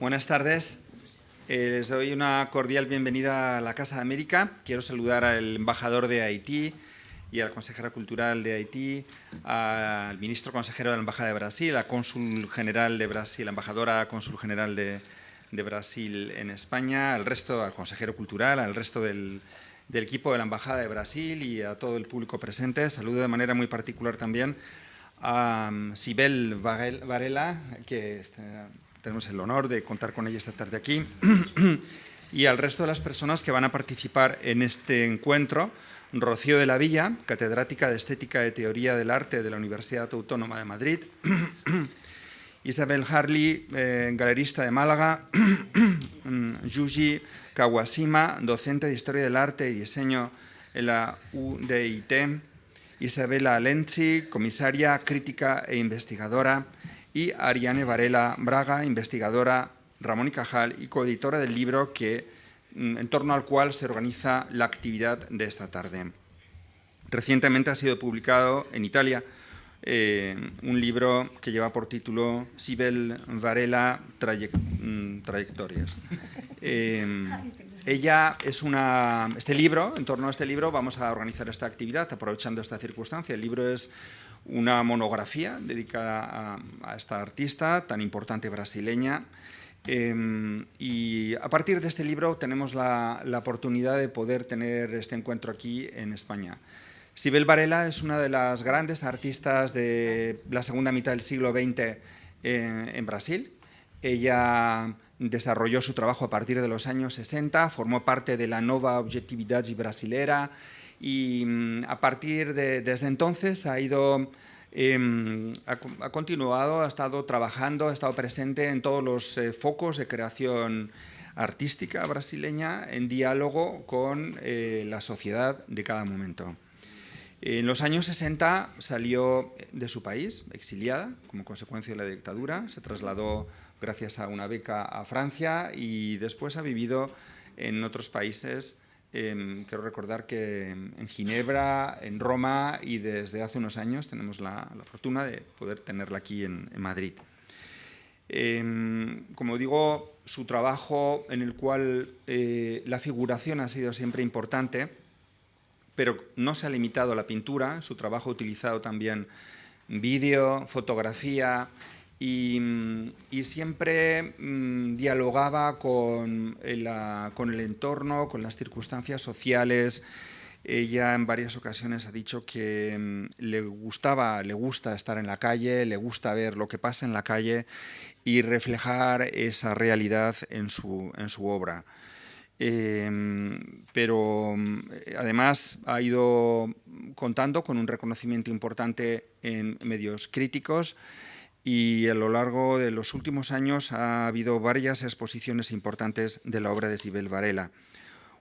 Buenas tardes. Les doy una cordial bienvenida a la Casa de América. Quiero saludar al embajador de Haití y a la consejera cultural de Haití, al ministro consejero de la Embajada de Brasil, al cónsul general de Brasil, la embajadora cónsul general de Brasil en España, al consejero cultural, al resto del equipo de la Embajada de Brasil y a todo el público presente. Saludo de manera muy particular también a Sibel Varela, que tenemos el honor de contar con ella esta tarde aquí, y al resto de las personas que van a participar en este encuentro. Rocío de la Villa, catedrática de Estética y Teoría del Arte de la Universidad Autónoma de Madrid. Isabel Harley, galerista de Málaga. Yuji Kawashima, docente de Historia del Arte y Diseño en la UDIT. Isabela Lenzi, comisaria, crítica e investigadora. Y Ariane Varela Braga, investigadora, Ramón y Cajal, y coeditora del libro en torno al cual se organiza la actividad de esta tarde. Recientemente ha sido publicado en Italia un libro que lleva por título Sibel Varela Trayectorias. Ella es en torno a este libro vamos a organizar esta actividad aprovechando esta circunstancia. El libro es una monografía dedicada a esta artista tan importante brasileña. Y a partir de este libro tenemos la oportunidad de poder tener este encuentro aquí en España. Sibel Varela es una de las grandes artistas de la segunda mitad del siglo XX en Brasil. Ella desarrolló su trabajo a partir de los años 60, formó parte de la Nova Objetividade Brasilera y desde entonces ha continuado, ha estado trabajando, ha estado presente en todos los focos de creación artística brasileña en diálogo con la sociedad de cada momento. En los años 60 salió de su país, exiliada, como consecuencia de la dictadura. Se trasladó gracias a una beca a Francia y después ha vivido en otros países. Quiero recordar que en Ginebra, en Roma y desde hace unos años tenemos la fortuna de poder tenerla aquí en Madrid. Como digo, su trabajo en el cual la figuración ha sido siempre importante, pero no se ha limitado a la pintura. Su trabajo ha utilizado también vídeo, fotografía y siempre dialogaba con el entorno, con las circunstancias sociales. Ella en varias ocasiones ha dicho que le gusta estar en la calle, le gusta ver lo que pasa en la calle y reflejar esa realidad en su obra. Pero además ha ido contando con un reconocimiento importante en medios críticos y a lo largo de los últimos años ha habido varias exposiciones importantes de la obra de Sibel Varela.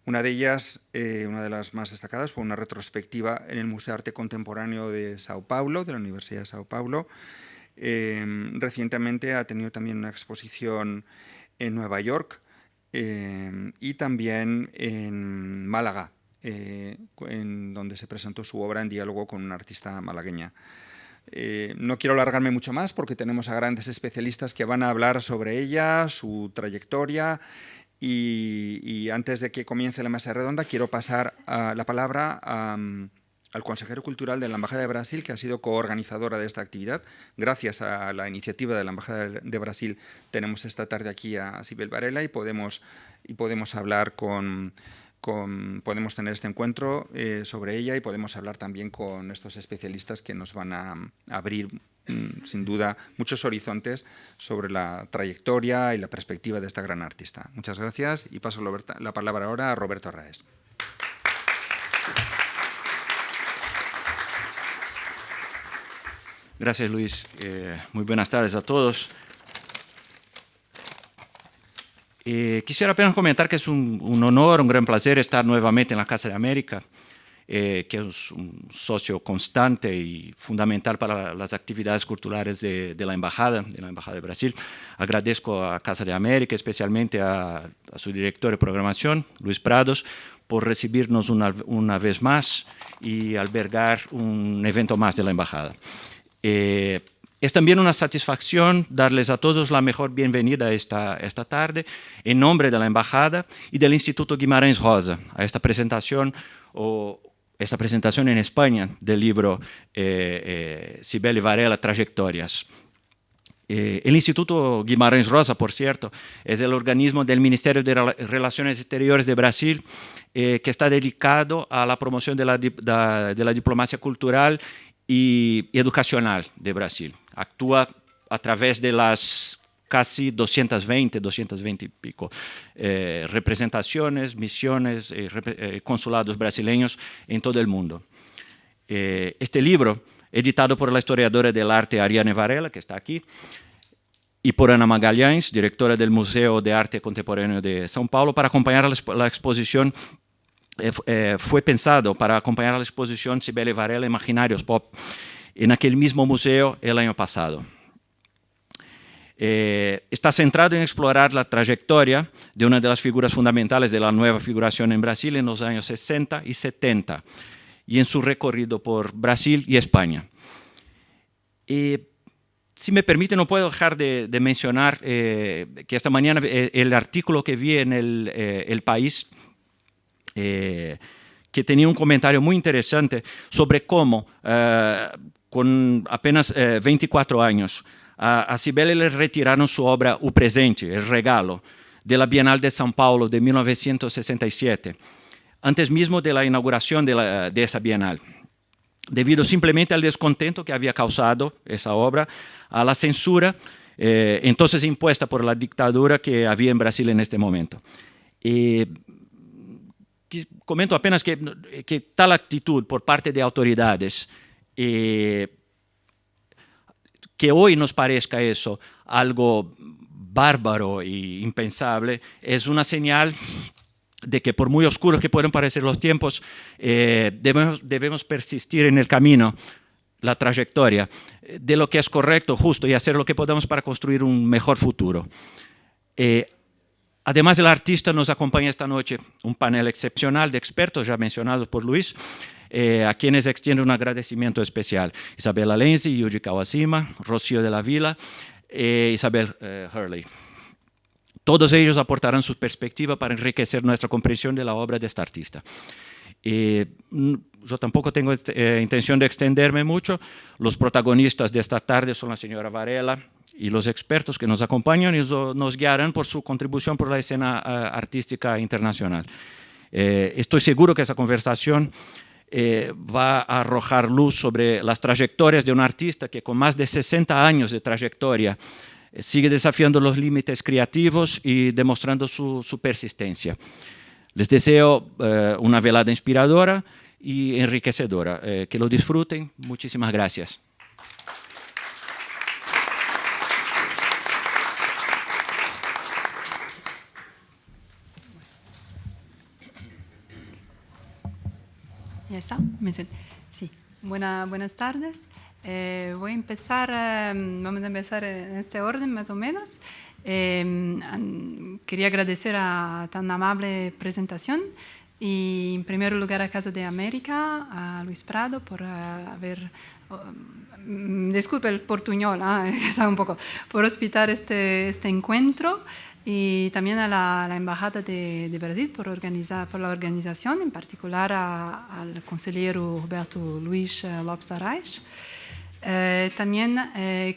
Una de ellas, una de las más destacadas, fue una retrospectiva en el Museo de Arte Contemporáneo de Sao Paulo, de la Universidad de Sao Paulo. Recientemente ha tenido también una exposición en Nueva York, y también en Málaga, en donde se presentó su obra en diálogo con una artista malagueña. No quiero alargarme mucho más porque tenemos a grandes especialistas que van a hablar sobre ella, su trayectoria, y antes de que comience la mesa redonda quiero pasar la palabra al consejero cultural de la Embajada de Brasil, que ha sido coorganizadora de esta actividad. Gracias a la iniciativa de la Embajada de Brasil tenemos esta tarde aquí a Sibel Varela y podemos hablar podemos tener este encuentro sobre ella y podemos hablar también con estos especialistas que nos van a abrir sin duda muchos horizontes sobre la trayectoria y la perspectiva de esta gran artista. Muchas gracias y paso la palabra ahora a Roberto Arraez. Gracias, Luis. Muy buenas tardes a todos. Quisiera apenas comentar que es un honor, un gran placer estar nuevamente en la Casa de América, que es un socio constante y fundamental para las actividades culturales de la Embajada de Brasil. Agradezco a Casa de América, especialmente a su director de programación, Luis Prados, por recibirnos una vez más y albergar un evento más de la Embajada. Es también una satisfacción darles a todos la mejor bienvenida esta tarde en nombre de la Embajada y del Instituto Guimarães Rosa a esta presentación en España del libro Cibele Varela, Trayectorias. El Instituto Guimarães Rosa, por cierto, es el organismo del Ministerio de Relaciones Exteriores de Brasil que está dedicado a la promoción de la diplomacia cultural y educacional de Brasil. Actúa a través de las casi 220 y pico representaciones, misiones, consulados brasileños en todo el mundo. Este libro, editado por la historiadora del arte Ariane Varela, que está aquí, y por Ana Magalhães, directora del Museo de Arte Contemporáneo de São Paulo, para acompañar la exposición, fue pensado para acompañar a la exposición Cibele Varela, Imaginarios Pop, en aquel mismo museo el año pasado. Está centrado en explorar la trayectoria de una de las figuras fundamentales de la nueva figuración en Brasil en los años 60 y 70 y en su recorrido por Brasil y España. Si me permite, no puedo dejar de mencionar que esta mañana el artículo que vi en El País, que tenía un comentario muy interesante sobre cómo, con apenas 24 años, a Cibele le retiraron su obra O Presente, El Regalo, de la Bienal de São Paulo de 1967, antes mismo de la inauguración de esa Bienal, debido simplemente al descontento que había causado esa obra, a la censura entonces impuesta por la dictadura que había en Brasil en este momento. Comento apenas que tal actitud por parte de autoridades, que hoy nos parezca eso algo bárbaro e impensable, es una señal de que por muy oscuros que puedan parecer los tiempos, debemos persistir en el camino, la trayectoria de lo que es correcto, justo, y hacer lo que podamos para construir un mejor futuro. Además, el artista nos acompaña esta noche un panel excepcional de expertos ya mencionados por Luis, a quienes extiende un agradecimiento especial. Isabela Lenzi, Yuji Kawashima, Rocío de la Vila, Isabel Hurley. Todos ellos aportarán su perspectiva para enriquecer nuestra comprensión de la obra de esta artista. Yo tampoco tengo intención de extenderme mucho. Los protagonistas de esta tarde son la señora Varela y los expertos que nos acompañan y nos guiarán por su contribución por la escena artística internacional. Estoy seguro que esa conversación va a arrojar luz sobre las trayectorias de un artista que con más de 60 años de trayectoria sigue desafiando los límites creativos y demostrando su persistencia. Les deseo una velada inspiradora y enriquecedora. Que lo disfruten. Muchísimas gracias. ¿Ya está? Sí. Buenas tardes. Voy a empezar, vamos a empezar en este orden más o menos. Quería agradecer a tan amable presentación y en primer lugar a Casa de América, a Luis Prado por haber, disculpe el portuñol, está un poco, por hospitar este encuentro, y también a la Embajada de Brasil por la organización, en particular al consejero Roberto Luis Lopes Arraes. También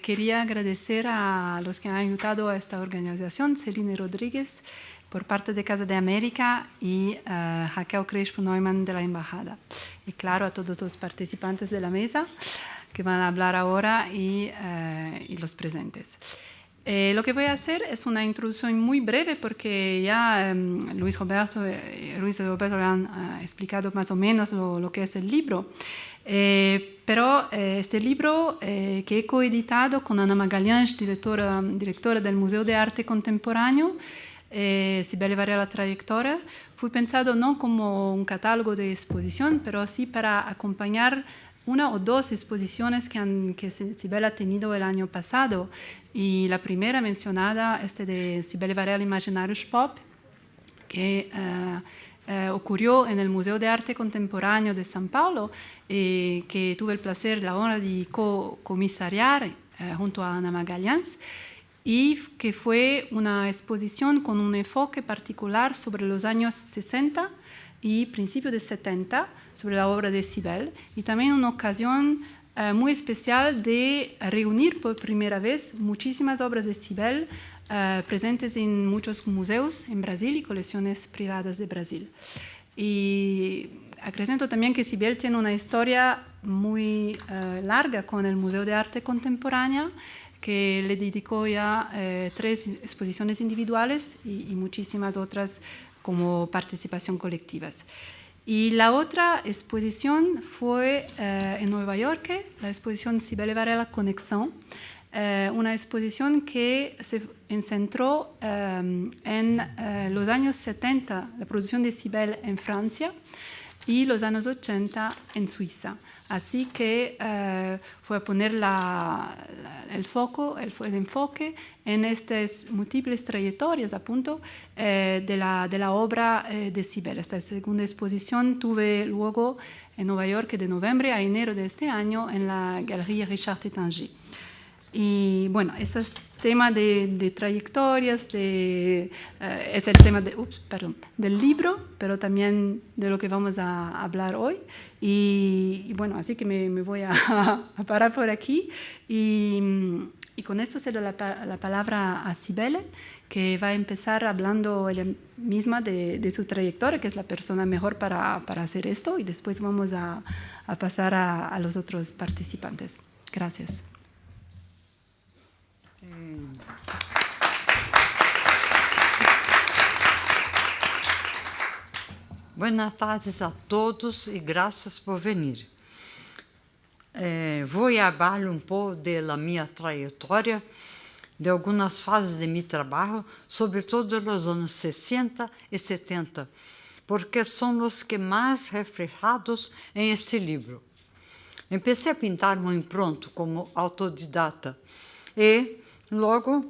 quería agradecer a los que han ayudado a esta organización, Celine Rodríguez por parte de Casa de América y Raquel Crespo Neumann de la Embajada. Y claro, a todos los participantes de la mesa que van a hablar ahora y los presentes. Lo que voy a hacer es una introducción muy breve porque ya Luis Roberto han explicado más o menos lo que es el libro. Pero este libro que he coeditado con Ana Magalhães, directora del Museo de Arte Contemporáneo, Cibele Varela Trayectoria, fue pensado no como un catálogo de exposición, pero sí para acompañar una o dos exposiciones que Cibele ha tenido el año pasado. Y la primera mencionada, de Cibele Varela Imaginarios Pop, que ocurrió en el Museo de Arte Contemporáneo de São Paulo, que tuve el placer, la honra de comisariar junto a Ana Magalhães, y que fue una exposición con un enfoque particular sobre los años 60 y principios de 70, sobre la obra de Sibel, y también una ocasión muy especial de reunir por primera vez muchísimas obras de Sibel presentes en muchos museos en Brasil y colecciones privadas de Brasil. Y acrescento también que Sibel tiene una historia muy larga con el Museo de Arte Contemporánea, que le dedicó ya 3 exposiciones individuales y muchísimas otras como participación colectivas. Y la otra exposición fue en Nueva York, la exposición Sibel Varela Conexión, una exposición que se centró en los años 70, la producción de Sibel en Francia, y los años 80 en Suiza. Así que fue a poner el enfoque en estas múltiples trayectorias, a punto, de la obra de Sibel. Esta segunda exposición tuve luego en Nueva York de noviembre a enero de este año en la Galería Richard Tétanger. Y bueno, ese es tema de trayectorias, es el tema del libro, pero también de lo que vamos a hablar hoy. Y bueno, así que me voy a parar por aquí. Y con esto cedo la palabra a Sibel, que va a empezar hablando ella misma de su trayectoria, que es la persona mejor para hacer esto. Y después vamos a pasar a los otros participantes. Gracias. Buenas tardes a todos e graças por venir. Vou falar pouco da minha trajetória, de algumas fases de meu trabalho, sobretudo nos anos 60 e 70, porque são os que mais reflejados em este livro. Empecei a pintar muito pronto, como autodidata, e logo,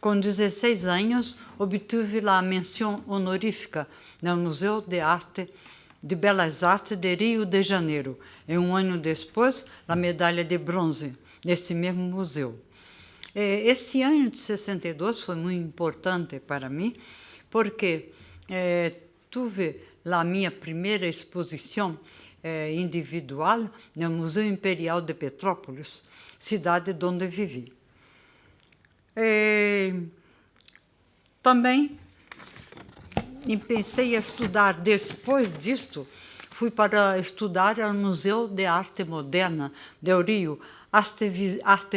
com 16 anos, obtive a menção honorífica no Museu de Belas Artes de Rio de Janeiro. E ano depois, a medalha de bronze nesse mesmo museu. Esse ano de 62 foi muito importante para mim, porque tive a minha primeira exposição individual no Museu Imperial de Petrópolis, cidade onde vivi. Também pensei a estudar, depois disto, fui para estudar no Museu de Arte Moderna de Rio, Arte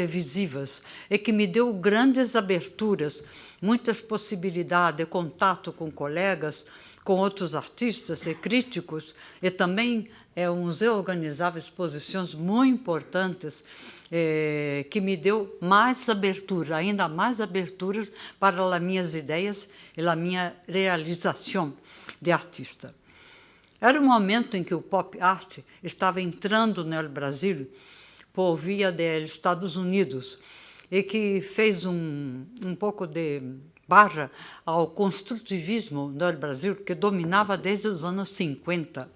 Visivas, e que me deu grandes aberturas, muitas possibilidades de contato com colegas, com outros artistas e críticos, e também o museu organizava exposições muito importantes, que me deu mais abertura, ainda mais aberturas para as minhas ideias e a minha realização de artista. Era um momento em que o pop art estava entrando no Brasil por via dos Estados Unidos e que fez um pouco de barra ao construtivismo no Brasil, que dominava desde os anos 50.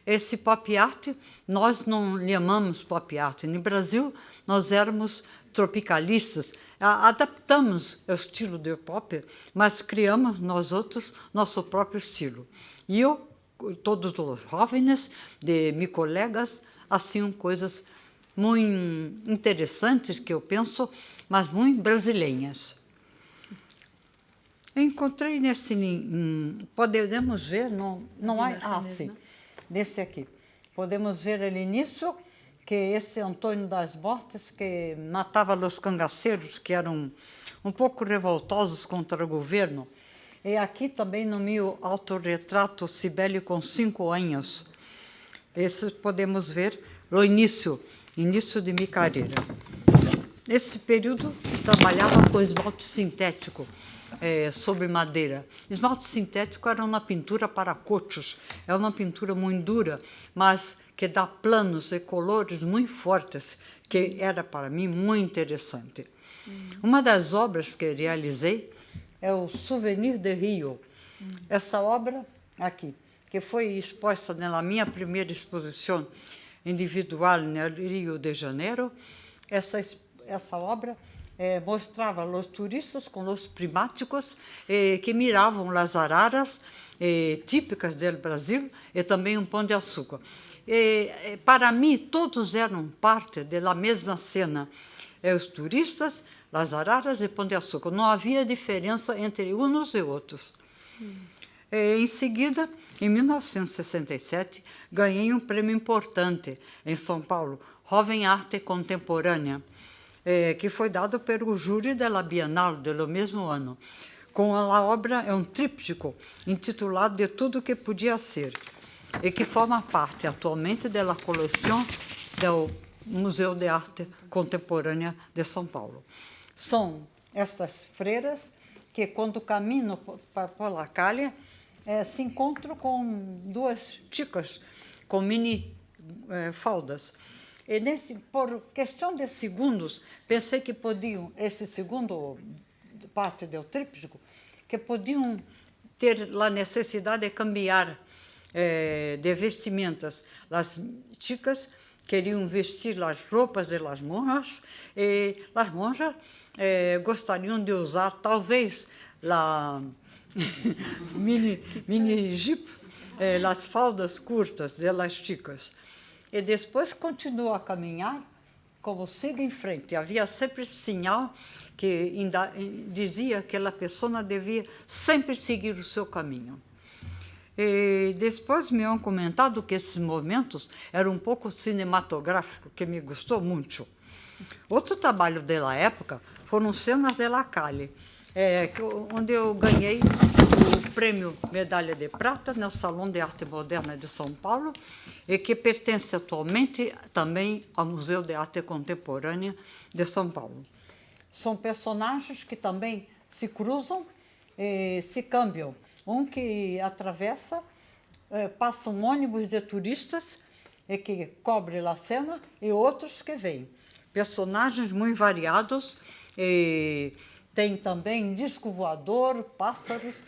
Esse pop art, nós não chamamos pop art. No Brasil, nós éramos tropicalistas, adaptamos o estilo do pop, mas criamos nós outros nosso próprio estilo. E eu, todos os jovens de meus colegas, assim, coisas muito interessantes que eu penso, mas muito brasileiras. Encontrei nesse, podemos ver, não há, sim, nesse aqui. Podemos ver o início, que esse Antônio das Mortes, que matava os cangaceiros, que eram um pouco revoltosos contra o governo. E aqui também no meu autorretrato, Sibeli com 5 anos. Esse podemos ver o início de minha carreira. Nesse período, trabalhava com esmalte sintético, sobre madeira. Esmalte sintético era uma pintura para cochos, é uma pintura muito dura, mas que dá planos e colores muito fortes, que era para mim muito interessante. Uma das obras que realizei é o Souvenir de Rio. Essa obra aqui, que foi exposta na minha primeira exposição individual no Rio de Janeiro, essa obra mostrava os turistas com os primáticos que miravam as araras típicas do Brasil e também um pão de açúcar. Para mim, todos eram parte da mesma cena. Os turistas, as araras e pão de açúcar. Não havia diferença entre uns e outros. Em seguida, em 1967, ganhei um prêmio importante em São Paulo, Jovem Arte Contemporânea, que foi dado pelo júri da Bienal do mesmo ano. Com a obra, é um tríptico intitulado De Tudo que Podia Ser, e que forma parte atualmente da coleção do Museu de Arte Contemporânea de São Paulo. São essas freiras que, quando caminham pela calha, se encontram com duas chicas com mini faldas. E por questão de segundos, pensei que podiam, esse segundo parte do tríptico, que podiam ter a necessidade de cambiar de vestimentas. As chicas queriam vestir as roupas das monjas e as monjas gostariam de usar, talvez, a mini jeep, as faldas curtas das chicas. E depois continuou a caminhar, como siga em frente. Havia sempre sinal que dizia que a pessoa devia sempre seguir o seu caminho. E depois me han comentado que esses momentos eram um pouco cinematográficos, que me gostou muito. Outro trabalho da época foram cenas de La Calle, onde eu ganhei o prêmio Medalha de Prata no Salão de Arte Moderna de São Paulo, e que pertence atualmente também ao Museu de Arte Contemporânea de São Paulo. São personagens que também se cruzam e se cambiam. Um que atravessa, passa um ônibus de turistas e que cobre a cena, e outros que vêm. Personagens muito variados, tem também disco voador, pássaros,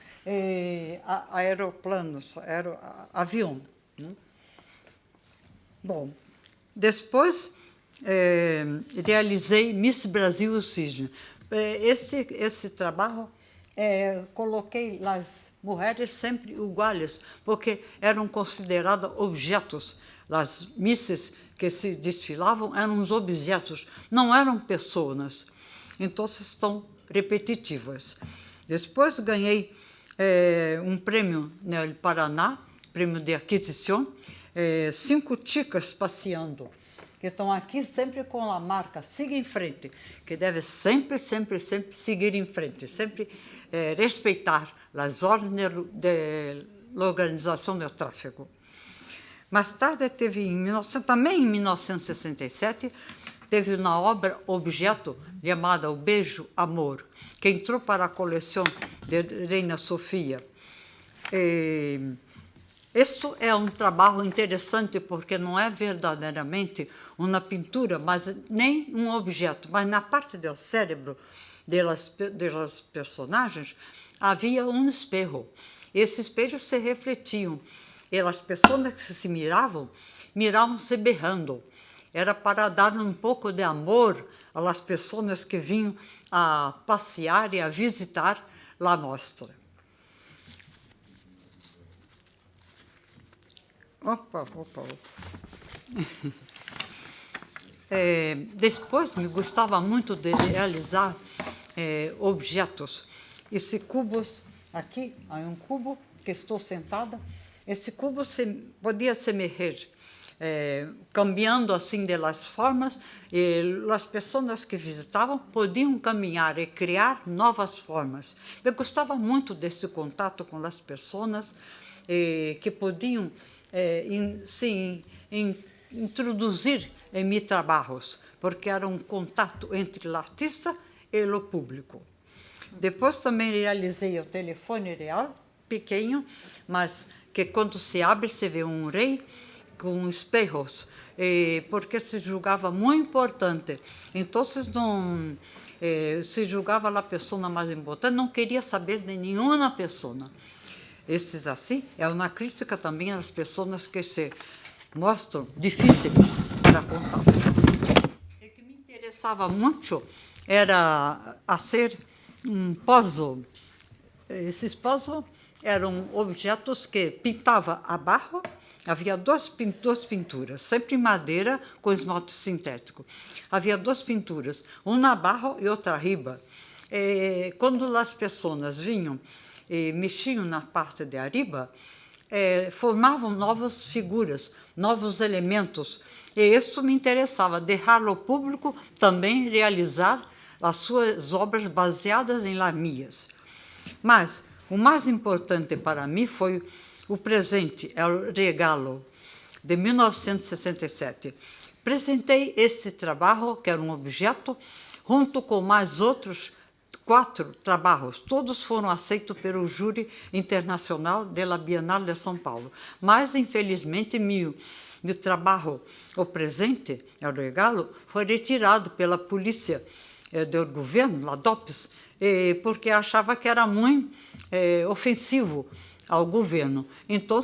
aeroplanos, avião. Né? Bom, depois realizei Miss Brasil o Cisne. Esse trabalho coloquei as mulheres sempre iguais, porque eram consideradas objetos. As misses que se desfilavam eram os objetos, não eram pessoas. Então, estão repetitivas. Depois ganhei um prêmio no Paraná, prêmio de aquisição, 5 chicas passeando, que estão aqui sempre com a marca siga em frente, que deve sempre seguir em frente, sempre respeitar as ordens da organização do tráfego. Mais tarde, também em 1967, teve uma obra objeto chamada O Beijo Amor, que entrou para a coleção de Reina Sofia. Isso é um trabalho interessante porque não é verdadeiramente uma pintura, mas nem um objeto, mas na parte do cérebro das personagens havia um espelho. Esse espelho se refletiam e as pessoas que se miravam se berrando. Era para dar um pouco de amor às pessoas que vinham a passear e a visitar a mostra. Opa. Depois me gostava muito de realizar objetos. Esse cubo aqui, há um cubo que estou sentada. Esse cubo podia se mexer, cambiando assim das formas, e as pessoas que visitavam podiam caminhar e criar novas formas. Eu gostava muito desse contato com as pessoas que podiam se introduzir em meus trabalhos, porque era um contato entre o artista e o público. Depois também realizei o telefone real, pequeno, mas que quando se abre se vê um rei com espelhos, porque se julgava muito importante. Então, não se julgava a pessoa mais importante, não queria saber de nenhuma pessoa. Esses assim é uma crítica também às pessoas que se mostram difíceis para contar. E que me interessava muito era fazer um puzzle. Esses puzzles eram objetos que pintava a barro. Havia duas pinturas, sempre em madeira com esmalte sintético. Havia duas pinturas, uma barro e outra riba. Quando as pessoas vinham e mexiam na parte de arriba, formavam novas figuras, novos elementos. E isso me interessava, deixar o público também realizar as suas obras baseadas em las minhas. Mas o mais importante para mim foi o presente, o regalo, de 1967. Apresentei esse trabalho, que era um objeto, junto com mais outros 4 trabalhos. Todos foram aceitos pelo júri internacional da Bienal de São Paulo. Mas, infelizmente, meu trabalho, o presente, o regalo, foi retirado pela polícia do governo, a DOPS, porque achava que era muito ofensivo ao governo. Então,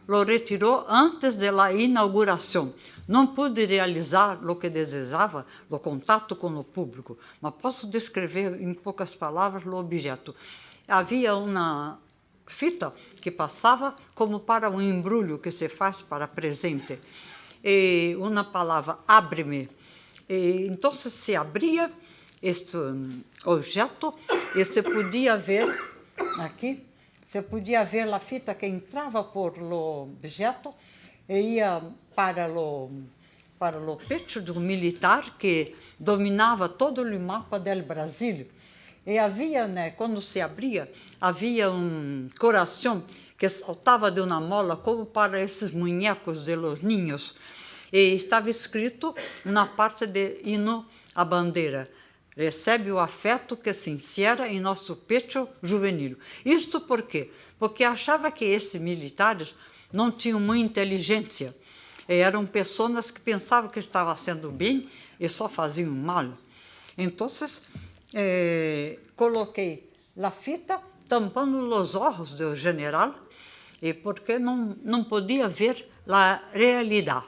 lo retirou antes da inauguração. Não pude realizar o que desejava, o contato com o público, mas posso descrever em poucas palavras o objeto. Havia uma fita que passava como para um embrulho que se faz para presente. E uma palavra, abre-me. Então, se abria este objeto e se podia ver aqui, você podia ver a fita que entrava por o objeto e ia para o pecho do militar que dominava todo o mapa do Brasil. E havia, quando se abria, havia um coração que saltava de uma mola como para esses muñecos de los niños. E estava escrito na parte de hino à bandeira: recebe o afeto que se insera em nosso pecho juvenil. Isto por quê? Porque achava que esses militares não tinham muita inteligência. Eram pessoas que pensavam que estavam sendo bem e só faziam mal. Então, coloquei a fita tampando os olhos do general, porque não podia ver a realidade.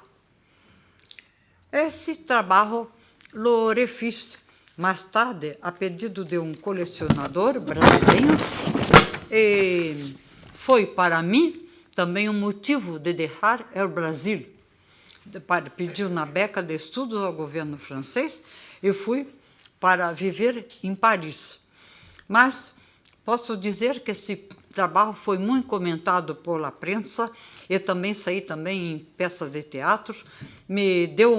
Esse trabalho lo refiz mais tarde, a pedido de um colecionador brasileiro, e foi para mim também um motivo de deixar o Brasil. Pedi uma beca de estudos ao governo francês e fui para viver em Paris. Mas posso dizer que esse trabalho foi muito comentado pela prensa e também saí em peças de teatro. Me deu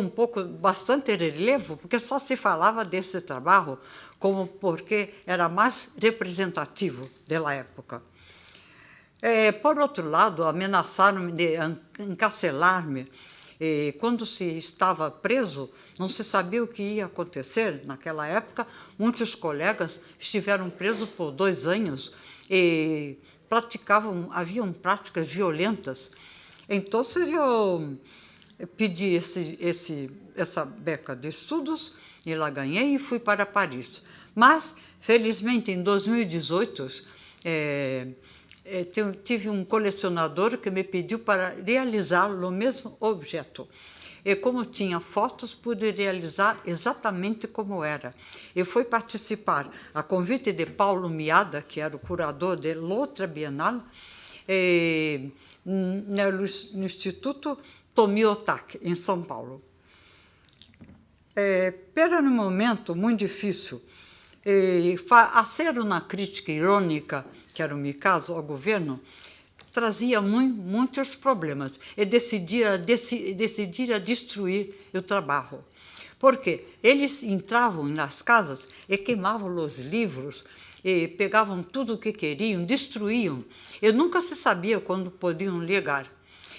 bastante relevo, porque só se falava desse trabalho porque era mais representativo da época. Por outro lado, ameaçaram-me de encarcelar-me. Quando se estava preso, não se sabia o que ia acontecer. Naquela época, muitos colegas estiveram presos por 2 anos e haviam práticas violentas. Então, eu pedi essa beca de estudos e lá ganhei e fui para Paris. Mas, felizmente, em 2018, tive um colecionador que me pediu para realizar o mesmo objeto. E como tinha fotos, pude realizar exatamente como era. E fui participar, a convite de Paulo Miada, que era o curador de outra Bienal, no Instituto Tomio Otaki, em São Paulo. Era um momento muito difícil. Fazer uma crítica irônica, que era o meu caso, ao governo, trazia muitos problemas e decidia destruir o trabalho. Porque eles entravam nas casas e queimavam os livros, e pegavam tudo o que queriam, destruíam. E nunca se sabia quando podiam ligar.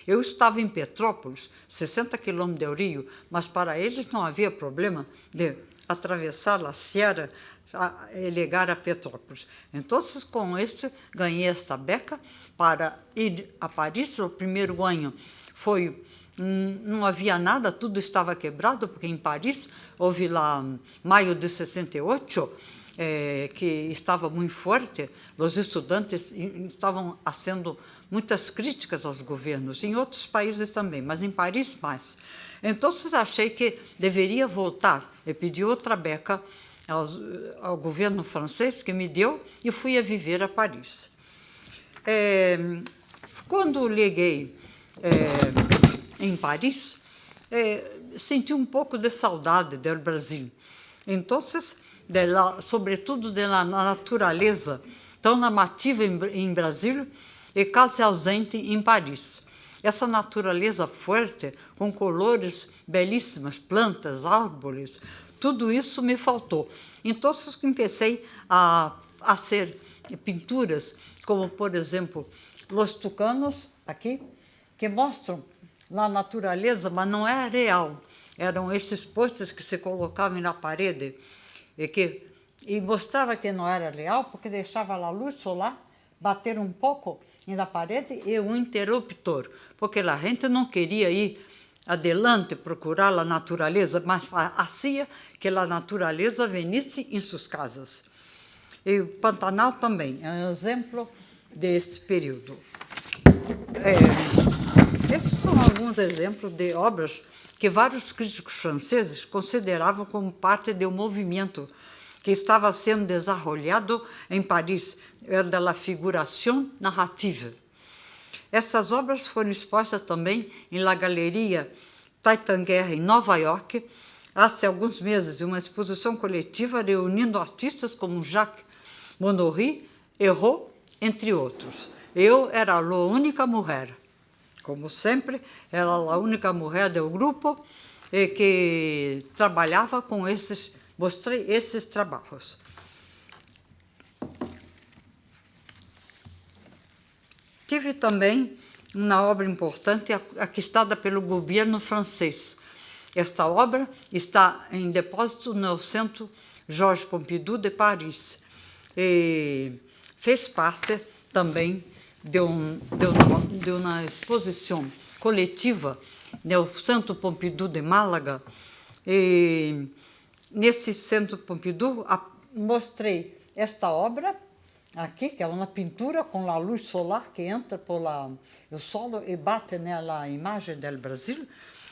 Eu estava em Petrópolis, 60 quilômetros do Rio, mas para eles não havia problema de atravessar a Sierra e ligar a Petrópolis. Então, com este, ganhei esta beca para ir a Paris. O primeiro ano não havia nada, tudo estava quebrado, porque em Paris houve lá, maio de 68, que estava muito forte. Os estudantes estavam fazendo muitas críticas aos governos, em outros países também, mas em Paris mais. Então, achei que deveria voltar e pedi outra beca ao governo francês, que me deu, e fui a viver a Paris. Quando cheguei em Paris, senti um pouco de saudade do Brasil. Então, sobretudo da natureza tão nativa em Brasil e quase ausente em Paris. Essa natureza forte, com colores belíssimas, plantas, árvores, tudo isso me faltou. Então, comecei a fazer pinturas, como, por exemplo, Los Tucanos, aqui, que mostram a natureza, mas não é real. Eram esses postes que se colocavam na parede e mostrava que não era real, porque deixava a luz solar bater um pouco na parede e um interruptor, porque a gente não queria ir adelante procurar a natureza, mas fazia que a natureza venisse em suas casas. E o Pantanal também é um exemplo desse período. Esses são alguns exemplos de obras que vários críticos franceses consideravam como parte do movimento que estava sendo desenvolvido em Paris, da figuração narrativa. Essas obras foram expostas também em La Galeria Taittinger, em Nova York, há alguns meses, uma exposição coletiva reunindo artistas como Jacques Monory, Hérault, entre outros. Eu era a única mulher, como sempre, era a única mulher do grupo que trabalhava com mostrei esses trabalhos. Tive também uma obra importante aquistada pelo governo francês. Esta obra está em depósito no Centro Georges Pompidou de Paris. E fez parte também de uma exposição coletiva no Centro Pompidou de Málaga. E nesse Centro Pompidou mostrei esta obra aqui, que é uma pintura com a luz solar que entra por o solo e bate na imagem do Brasil,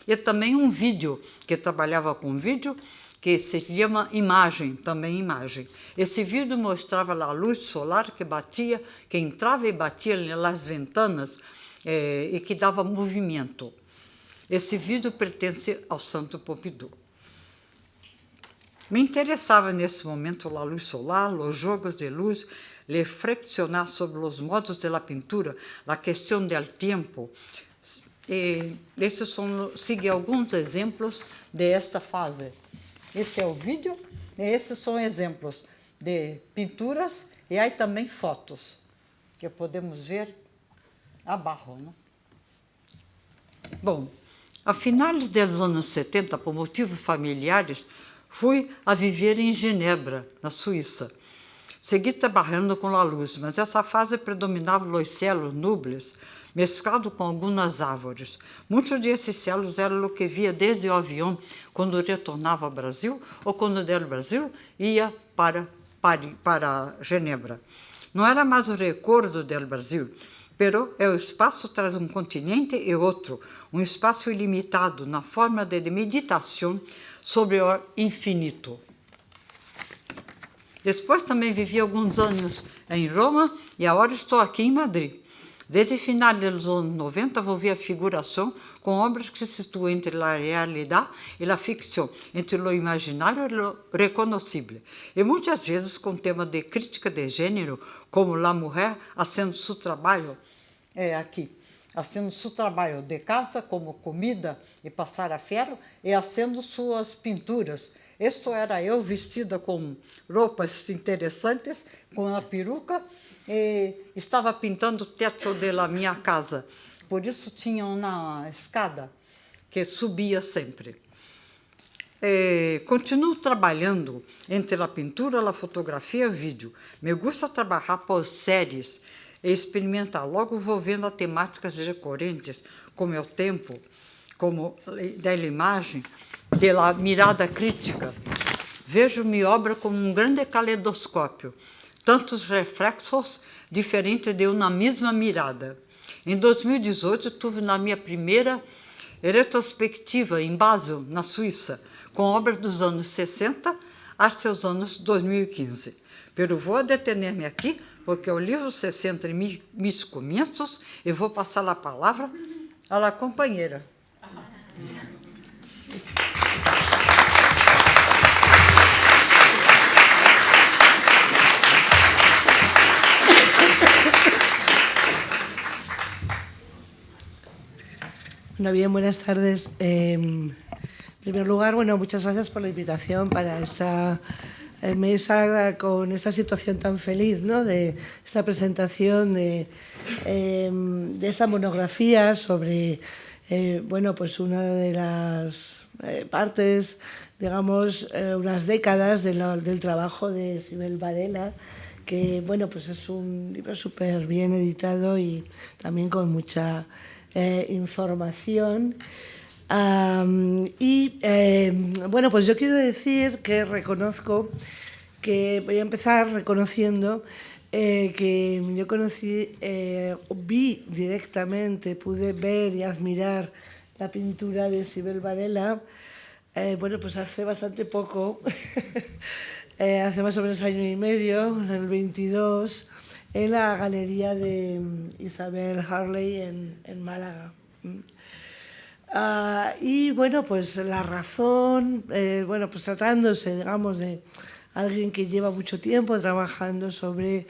e também um vídeo, que trabalhava com vídeo, que se chama Imagem, também imagem. Esse vídeo mostrava a luz solar que batia, que entrava e batia nas ventanas e que dava movimento. Esse vídeo pertence ao Centro Pompidou. Me interessava nesse momento a luz solar, os jogos de luz, reflexionar sobre os modos da pintura, a questão do tempo. Esses seguem alguns exemplos desta fase. Esse é o vídeo, e esses são exemplos de pinturas, e aí também fotos, que podemos ver abaixo. Né? Bom, a finais dos anos 70, por motivos familiares, fui a viver em Genebra, na Suíça. Segui trabalhando com a luz, mas essa fase predominava os céus nubes, mesclado com algumas árvores. Muitos desses céus eram o que via desde o avião quando retornava ao Brasil, ou quando do Brasil ia para Genebra. Não era mais o recordo do Brasil, pero o espaço traz um continente e outro, um espaço ilimitado na forma de meditação sobre o infinito. Depois também vivi alguns anos em Roma e agora estou aqui em Madrid. Desde o final dos anos 90, envolvi a figuração com obras que se situam entre a realidade e a ficção, entre o imaginário e o reconhecível. E muitas vezes com tema de crítica de gênero, como a mulher fazendo seu trabalho, fazendo seu trabalho de casa, como comida e passar a ferro, e fazendo suas pinturas. Isto era eu vestida com roupas interessantes, com a peruca, e estava pintando o teto da minha casa. Por isso tinha uma escada que subia sempre. Continuo trabalhando entre a pintura, a fotografia e o vídeo. Me gusta trabalhar por séries e experimentar. Logo vou vendo temáticas recorrentes, como é o tempo, como da imagem, da mirada crítica. Vejo minha obra como um grande caleidoscópio, tantos reflexos diferentes de uma mesma mirada. Em 2018, tive na minha primeira retrospectiva em Basel, na Suíça, com obras dos anos 60 até os anos 2015. Pero vou detener-me aqui, porque o livro se centra em meus começos e vou passar a palavra à companheira. Bueno, bien, buenas tardes. En primer lugar, bueno, muchas gracias por la invitación para esta mesa con esta situación tan feliz, ¿no? De esta presentación de esta monografía sobre, bueno, pues una de las partes, digamos, unas décadas del trabajo de Sibel Varela, que, bueno, pues es un libro súper bien editado y también con mucha información. Bueno, pues yo quiero decir que reconozco que voy a empezar reconociendo que yo vi directamente, pude ver y admirar la pintura de Sibel Varela, bueno, pues hace bastante poco, hace más o menos año y medio, en el 22, en la galería de Isabel Harley en Málaga. Y bueno, pues la razón, bueno, pues tratándose, digamos, de alguien que lleva mucho tiempo trabajando sobre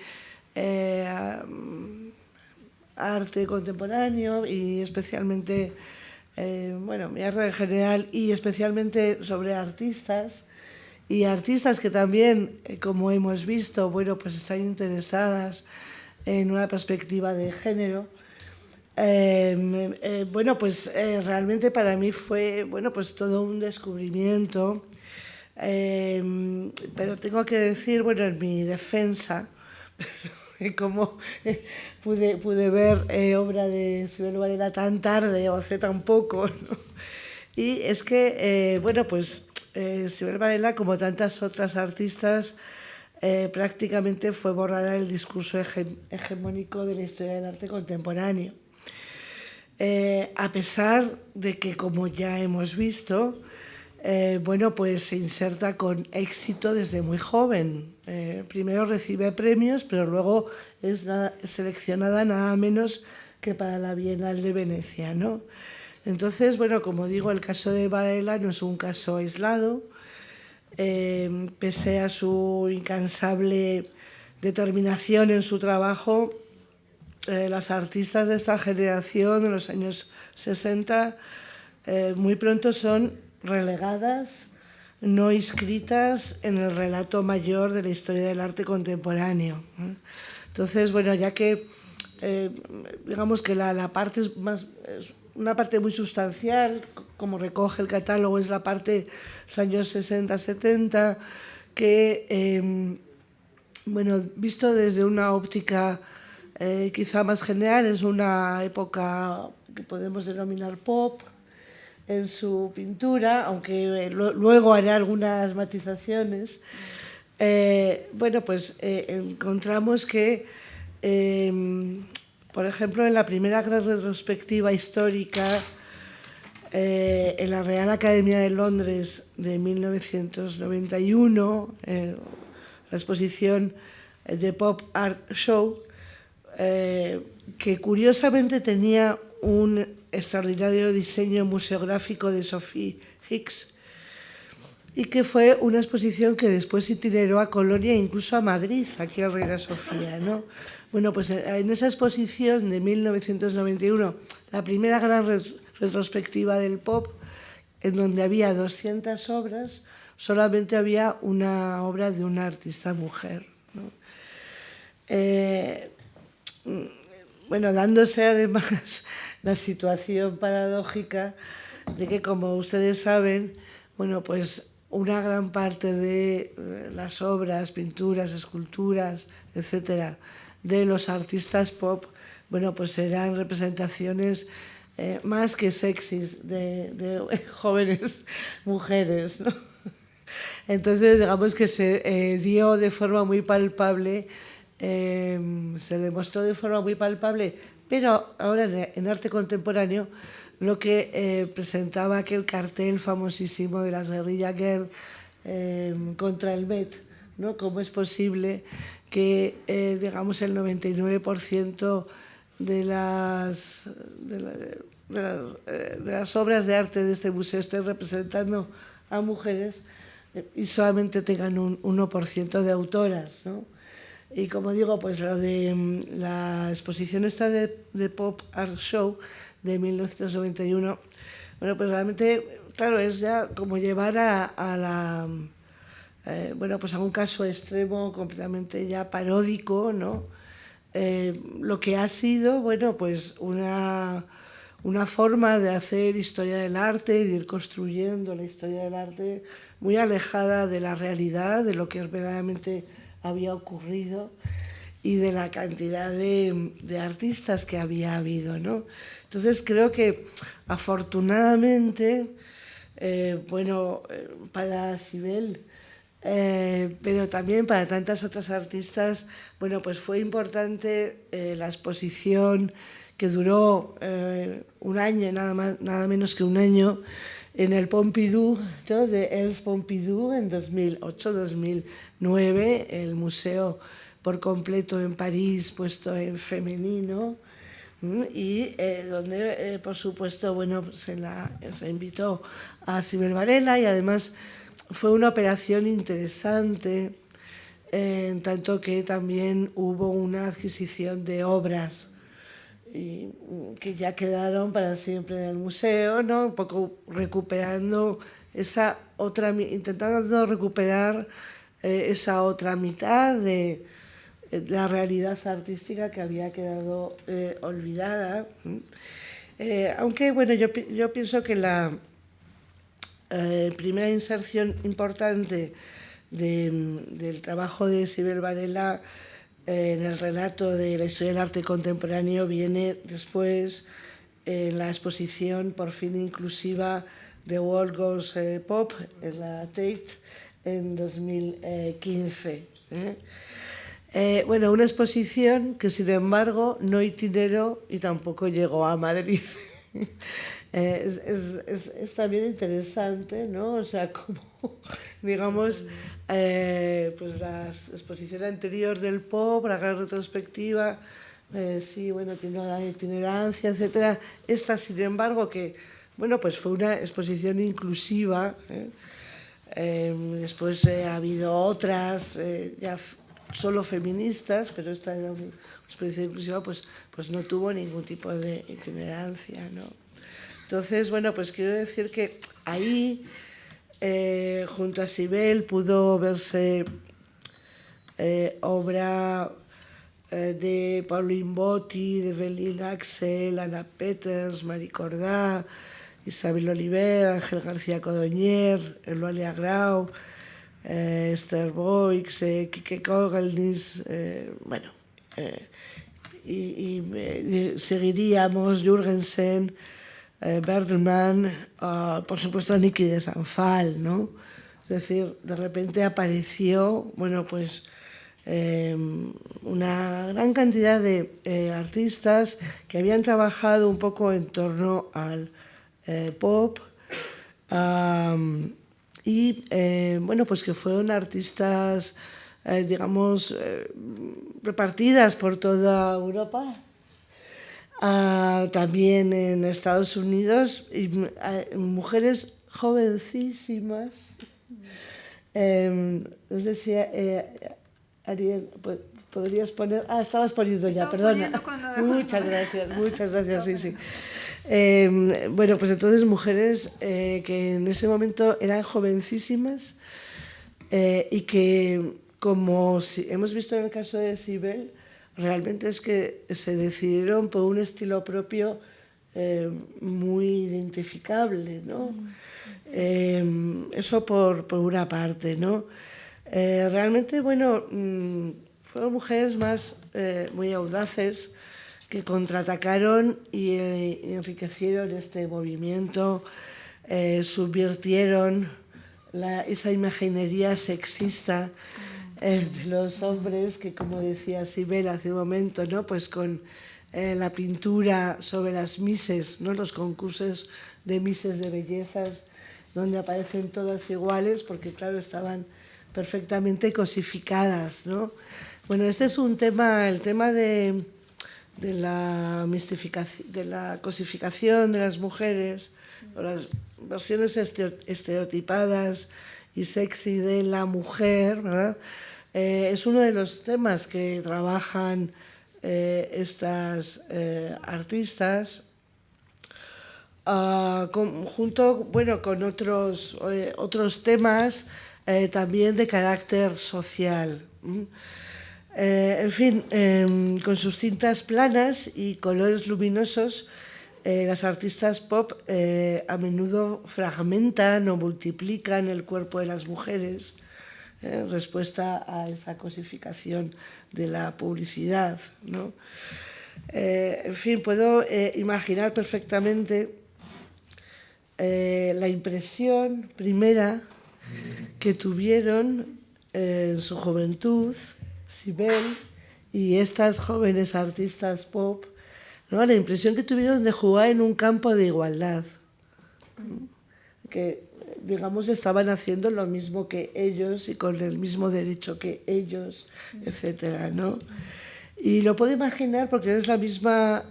arte contemporáneo y especialmente, bueno, mi arte en general y especialmente sobre artistas, y artistas que también, como hemos visto, bueno, pues están interesadas en una perspectiva de género. Bueno, pues realmente para mí fue, bueno, pues todo un descubrimiento, pero tengo que decir, bueno, en mi defensa, cómo pude ver obra de Sibel Varela tan tarde o hace tan poco, ¿no? Y es que, bueno, pues Sibel Varela, como tantas otras artistas, prácticamente fue borrada del discurso hegemónico de la historia del arte contemporáneo. A pesar de que, como ya hemos visto, bueno, pues se inserta con éxito desde muy joven. Primero recibe premios, pero luego es seleccionada nada menos que para la Bienal de Venecia, ¿no? Entonces, bueno, como digo, el caso de Varela no es un caso aislado. Pese a su incansable determinación en su trabajo, las artistas de esta generación, de los años 60, muy pronto son relegadas, no inscritas en el relato mayor de la historia del arte contemporáneo. Entonces, bueno, ya que digamos que la parte es más, una parte muy sustancial, como recoge el catálogo, es la parte de los años 60-70, que, bueno, visto desde una óptica quizá más general, es una época que podemos denominar pop en su pintura, aunque luego haré algunas matizaciones. Bueno, pues encontramos que, por ejemplo, en la primera gran retrospectiva histórica en la Real Academia de Londres de 1991, la exposición de Pop Art Show, que curiosamente tenía un extraordinario diseño museográfico de Sophie Hicks, y que fue una exposición que después itineró a Colonia e incluso a Madrid, aquí al Reina Sofía, ¿no? Bueno, pues en esa exposición de 1991, la primera gran retrospectiva del pop, en donde había 200 obras, solamente había una obra de una artista mujer, ¿no? Bueno, dándose además la situación paradójica de que, como ustedes saben, bueno, pues una gran parte de las obras, pinturas, esculturas, etcétera, de los artistas pop, bueno, pues eran representaciones más que sexys de jóvenes mujeres, ¿no? Entonces, digamos que se dio de forma muy palpable se demostró de forma muy palpable, pero ahora en arte contemporáneo lo que presentaba aquel cartel famosísimo de las Guerrilla Girl contra el Met, ¿no? ¿Cómo es posible que, digamos, el 99% de las obras de arte de este museo estén representando a mujeres y solamente tengan un 1% de autoras, ¿no? Y como digo, pues lo de la exposición esta de Pop Art Show de 1991, bueno, pues realmente, claro, es ya como llevar a pues a un caso extremo completamente ya paródico, ¿no? Lo que ha sido, bueno, pues una forma de hacer historia del arte y de ir construyendo la historia del arte muy alejada de la realidad, de lo que verdaderamente había ocurrido y de la cantidad de artistas que había habido, ¿no? Entonces creo que afortunadamente, para Sibel, pero también para tantas otras artistas, bueno, pues fue importante la exposición que duró un año, nada menos que un año, en el Pompidou, ¿no? De Els Pompidou en 2008-2009, el museo por completo en París puesto en femenino, y donde, por supuesto, bueno, se invitó a Sibel Varela, y además fue una operación interesante, en tanto que también hubo una adquisición de obras y que ya quedaron para siempre en el museo, ¿no? Un poco recuperando esa otra, intentando recuperar esa otra mitad de la realidad artística que había quedado olvidada. Aunque, bueno, yo pienso que la primera inserción importante del trabajo de Sibel Varela en el relato de la historia del arte contemporáneo viene después en la exposición por fin inclusiva de World Goes Pop en la Tate en 2015. Bueno, una exposición que, sin embargo, no itineró y tampoco llegó a Madrid. Es también interesante, ¿no? O sea, como, digamos, pues la exposición anterior del Pop, la gran retrospectiva, sí, bueno, tiene una itinerancia, etcétera. Esta, sin embargo, que, bueno, pues fue una exposición inclusiva. Después ha habido otras, ya solo feministas, pero esta era una exposición inclusiva, pues no tuvo ningún tipo de itinerancia, ¿no? Entonces, bueno, pues quiero decir que ahí, junto a Sibel, pudo verse obra de Pauline Botti, de Evelyn Axel, Ana Peters, Marie Cordá, Isabel Oliver, Ángel García Codoñer, Eulalia Grau, Esther Boix, Kike Kogelnis, bueno, y seguiríamos, Jürgensen, Bertelmann, por supuesto Niki de Sanfal, ¿no? Es decir, de repente apareció, bueno, pues una gran cantidad de artistas que habían trabajado un poco en torno al pop, y bueno, pues que fueron artistas, digamos, repartidas por toda Europa, también en Estados Unidos, y mujeres jovencísimas. No sé si Ariel, podrías poner... estabas poniendo ya, perdona. Muchas gracias, sí. Bueno, pues entonces mujeres que en ese momento eran jovencísimas y que, como hemos visto en el caso de Sibel, realmente es que se decidieron por un estilo propio muy identificable, ¿no? Eso por una parte, ¿no? Realmente, bueno, fueron mujeres más muy audaces que contraatacaron y enriquecieron este movimiento, subvirtieron esa imaginería sexista de los hombres que, como decía Sibel hace un momento, ¿no? Pues con la pintura sobre las mises, ¿no? Los concursos de mises de bellezas, donde aparecen todas iguales, porque claro, estaban perfectamente cosificadas, ¿no? Bueno, este es un tema, el tema de la mistificación, de la cosificación de las mujeres, o las versiones estereotipadas y sexy de la mujer, ¿verdad? Es uno de los temas que trabajan estas artistas, junto, bueno, con otros temas también de carácter social. En fin, con sus cintas planas y colores luminosos, las artistas pop a menudo fragmentan o multiplican el cuerpo de las mujeres en respuesta a esa cosificación de la publicidad, ¿no? En fin, puedo imaginar perfectamente la impresión primera que tuvieron en su juventud Sibel y estas jóvenes artistas pop, ¿no? La impresión que tuvieron de jugar en un campo de igualdad, que, digamos, estaban haciendo lo mismo que ellos y con el mismo derecho que ellos, etcétera, ¿no? Y lo puedo imaginar porque es la misma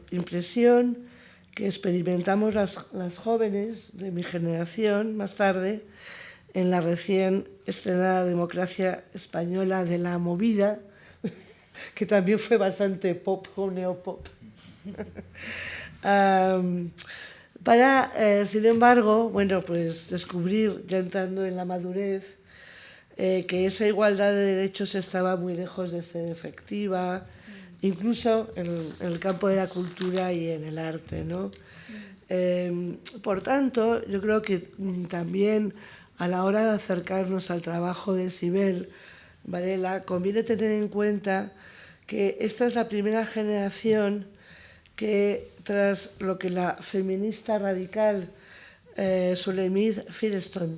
impresión que experimentamos las jóvenes de mi generación más tarde en la recién estrenada Democracia Española de la Movida, que también fue bastante pop o neopop. Sin embargo, bueno, pues descubrir, ya entrando en la madurez, que esa igualdad de derechos estaba muy lejos de ser efectiva, incluso en el campo de la cultura y en el arte, ¿no? Por tanto, yo creo que también a la hora de acercarnos al trabajo de Sibel Varela, conviene tener en cuenta que esta es la primera generación que, tras lo que la feminista radical Shulamit Firestone,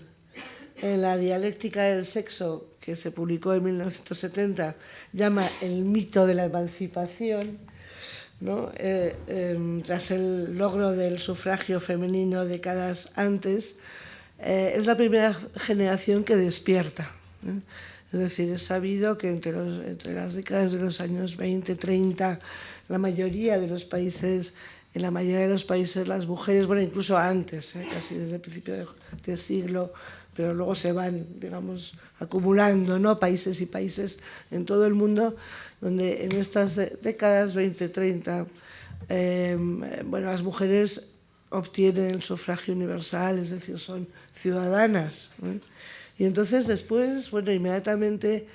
en la dialéctica del sexo, que se publicó en 1970, llama el mito de la emancipación, ¿no? Tras el logro del sufragio femenino décadas antes, es la primera generación que despierta, ¿eh? Es decir, es sabido que entre las décadas de los años 20, 30, la mayoría de los países, en la mayoría de los países las mujeres, bueno, incluso antes, casi desde el principio del siglo, pero luego se van, digamos, acumulando, ¿no? Países y países en todo el mundo, donde en estas décadas 20, 30, bueno, las mujeres obtienen el sufragio universal, es decir, son ciudadanas, ¿eh? Y entonces después, bueno, inmediatamente,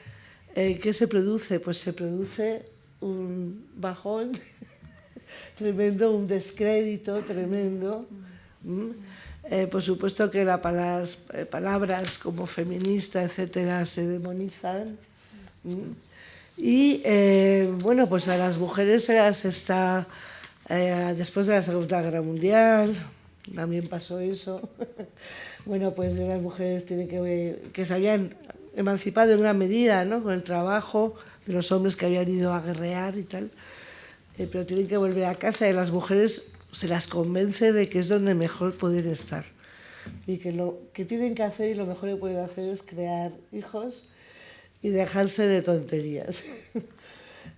¿qué se produce? Pues se produce un bajón tremendo, un descrédito tremendo. Por supuesto que las palabras como feminista, etcétera, se demonizan. Y, bueno, pues a las mujeres se las está, después de la Segunda Guerra Mundial, también pasó eso. Bueno, pues las mujeres tienen que se habían emancipado en gran medida, ¿no? Con el trabajo de los hombres que habían ido a guerrear y tal, pero tienen que volver a casa y las mujeres se las convence de que es donde mejor pueden estar y que lo que tienen que hacer y lo mejor que pueden hacer es crear hijos y dejarse de tonterías.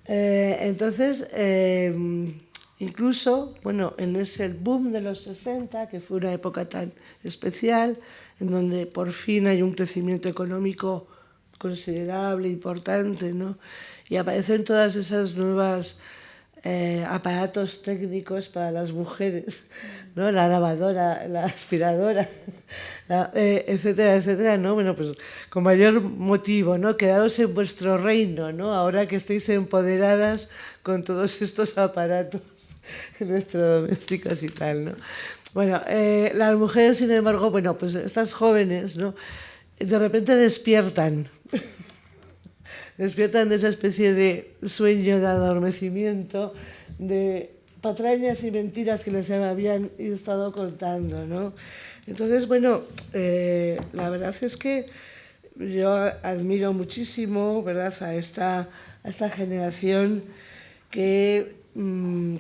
Entonces, incluso, bueno, en ese boom de los 60, que fue una época tan especial, en donde por fin hay un crecimiento económico considerable, importante, ¿no? Y aparecen todas esas nuevas aparatos técnicos para las mujeres, ¿no? La lavadora, la aspiradora, etcétera, etcétera, ¿no? Bueno, pues con mayor motivo, ¿no? Quedaros en vuestro reino, ¿no? Ahora que estáis empoderadas con todos estos aparatos electrodomésticos y tal, ¿no? Bueno, las mujeres, sin embargo, bueno, pues estas jóvenes, ¿no? De repente despiertan. Despiertan de esa especie de sueño de adormecimiento, de patrañas y mentiras que les habían estado contando, ¿no? Entonces, bueno, la verdad es que yo admiro muchísimo, ¿verdad?, a esta generación que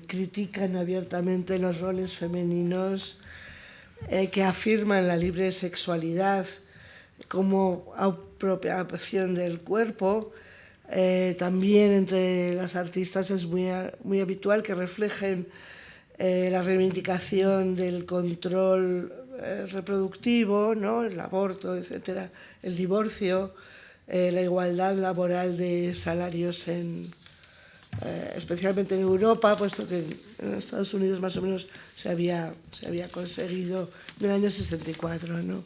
critican abiertamente los roles femeninos, que afirman la libre sexualidad como apropiación del cuerpo. También entre las artistas es muy habitual que reflejen la reivindicación del control reproductivo, ¿no?, el aborto, etcétera, el divorcio, la igualdad laboral de salarios especialmente en Europa, puesto que en Estados Unidos más o menos se había conseguido en el año 64, ¿no?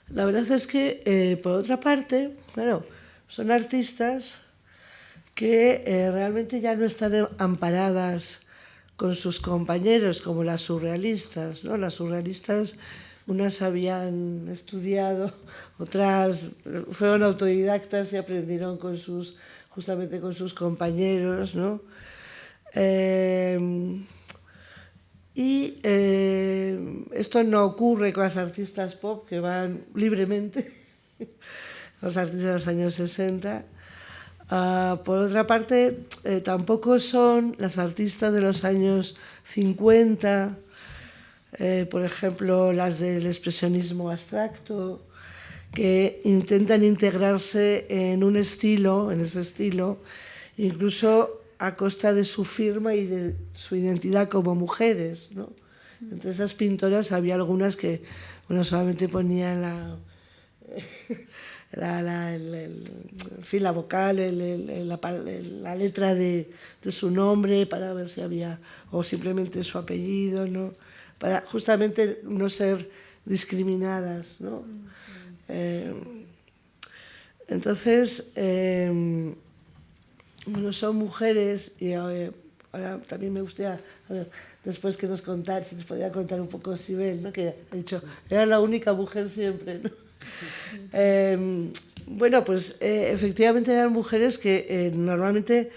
La verdad es que, por otra parte, bueno, son artistas que realmente ya no están amparadas con sus compañeros, como las surrealistas, ¿no? Las surrealistas, unas habían estudiado, otras fueron autodidactas y aprendieron justamente con sus compañeros, ¿no? Esto no ocurre con las artistas pop, que van libremente, los artistas de los años 60. Por otra parte, tampoco son las artistas de los años 50, por ejemplo, las del expresionismo abstracto, que intentan integrarse en ese estilo, incluso a costa de su firma y de su identidad como mujeres, ¿no? Entre esas pintoras había algunas que, bueno, solamente ponían la vocal, la letra de su nombre para ver si había, o simplemente su apellido, ¿no?, para justamente no ser discriminadas, ¿no? Entonces, bueno, son mujeres, y ahora también me gustaría, a ver, después que nos contara, si nos podía contar un poco Sibel, ¿no?, que ha dicho, era la única mujer siempre, ¿no? Bueno, pues efectivamente eran mujeres que normalmente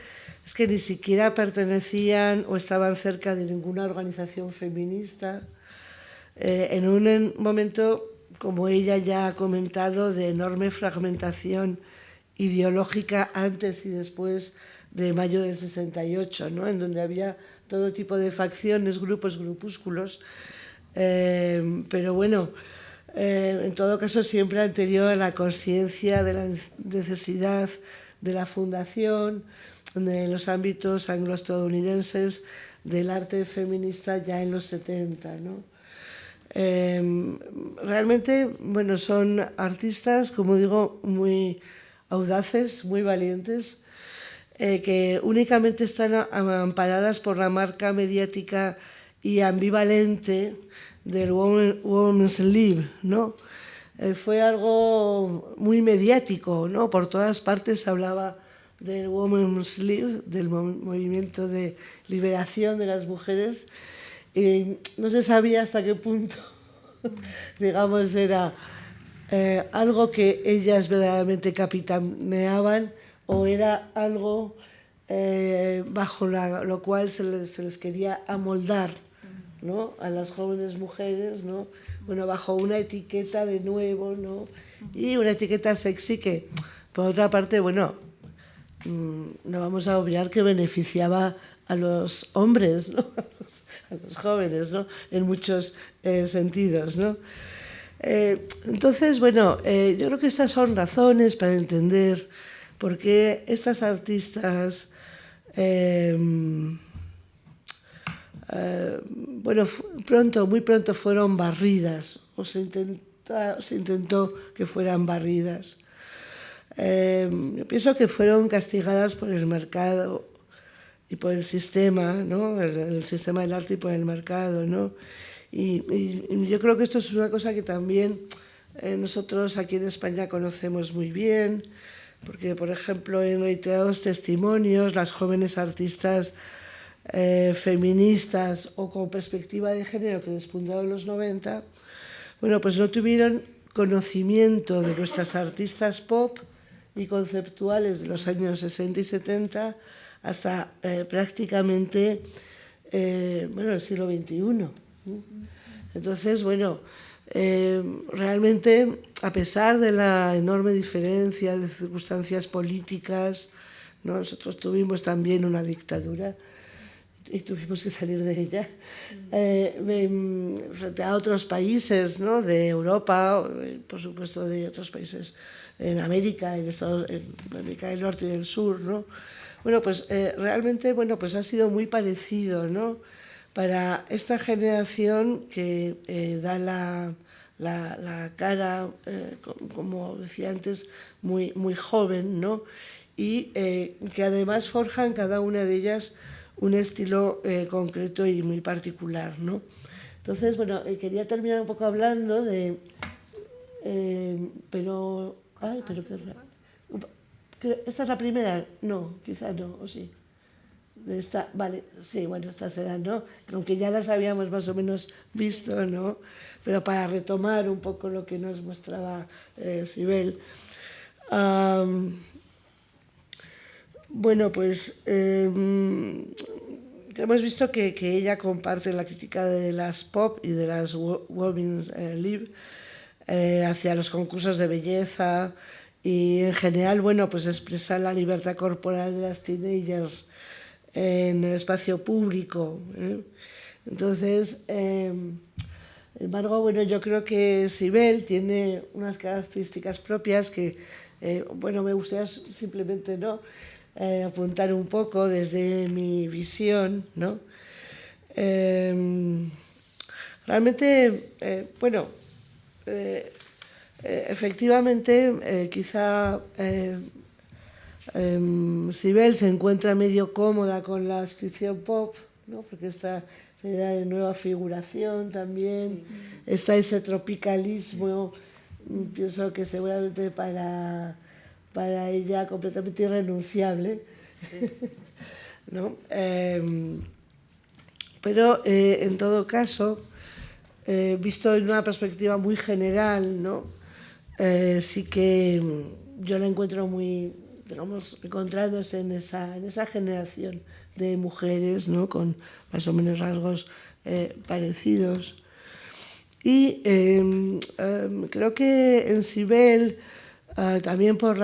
es que ni siquiera pertenecían o estaban cerca de ninguna organización feminista, en un momento, como ella ya ha comentado, de enorme fragmentación ideológica antes y después de mayo del 68, ¿no?, en donde había todo tipo de facciones, grupos, grupúsculos, pero bueno, en todo caso siempre anterior a la conciencia de la necesidad de la fundación de los ámbitos anglo-estadounidenses del arte feminista ya en los 70, ¿no? Realmente, bueno, son artistas, como digo, muy audaces, muy valientes, que únicamente están amparadas por la marca mediática y ambivalente del Women's Lib, ¿no? Fue algo muy mediático, ¿no? Por todas partes se hablaba del Women's Lib, del movimiento de liberación de las mujeres, y no se sabía hasta qué punto, digamos, era algo que ellas verdaderamente capitaneaban o era algo bajo lo cual se les quería amoldar, ¿no?, a las jóvenes mujeres, ¿no?, bueno, bajo una etiqueta de nuevo, ¿no?, y una etiqueta sexy que, por otra parte, bueno, no vamos a obviar que beneficiaba a los hombres, ¿no?, a los jóvenes, ¿no?, en muchos sentidos, ¿no? Entonces, bueno, yo creo que estas son razones para entender por qué estas artistas, bueno, muy pronto fueron barridas, o se intentó que fueran barridas. Yo pienso que fueron castigadas por el mercado y por el sistema, ¿no?, el sistema del arte y por el mercado, ¿no? Y yo creo que esto es una cosa que también nosotros aquí en España conocemos muy bien, porque, por ejemplo, en reiterados testimonios, las jóvenes artistas feministas o con perspectiva de género que despuntaron en los 90, bueno, pues no tuvieron conocimiento de nuestras artistas pop y conceptuales de los años 60 y 70 hasta prácticamente bueno, el siglo XXI. Entonces, bueno, realmente, a pesar de la enorme diferencia de circunstancias políticas, ¿no? Nosotros tuvimos también una dictadura y tuvimos que salir de ella, frente a otros países, ¿no? De Europa, por supuesto de otros países en América, en América del Norte y del Sur, ¿no? Bueno, pues realmente, bueno, pues ha sido muy parecido, ¿no? Para esta generación que da la cara, como decía antes, muy joven, ¿no? Y que además forjan cada una de ellas un estilo concreto y muy particular, ¿no? Entonces, bueno, quería terminar un poco hablando de... pero qué raro. ¿Esta es la primera? No, quizá no, o sí. Esta, vale, sí, bueno, estas serán, ¿no? Aunque ya las habíamos más o menos visto, ¿no? Pero para retomar un poco lo que nos mostraba Sibel. Bueno, pues hemos visto que ella comparte la crítica de las pop y de las women's lib hacia los concursos de belleza y en general, bueno, pues expresar la libertad corporal de las teenagers en el espacio público. Entonces, sin embargo, bueno, yo creo que Sibel tiene unas características propias que, bueno, me gustaría simplemente, ¿no? Apuntar un poco desde mi visión, ¿no? Realmente, bueno, efectivamente, quizá Sibel se encuentra medio cómoda con la descripción pop, ¿no? Porque esta idea de nueva figuración también, está ese tropicalismo, pienso que seguramente para ella completamente irrenunciable, ¿no? Pero en todo caso, visto en una perspectiva muy general, ¿no? Sí que yo la encuentro muy, digamos, encontrándose en esa generación de mujeres, ¿no? Con más o menos rasgos parecidos. Y creo que en Sibel, también por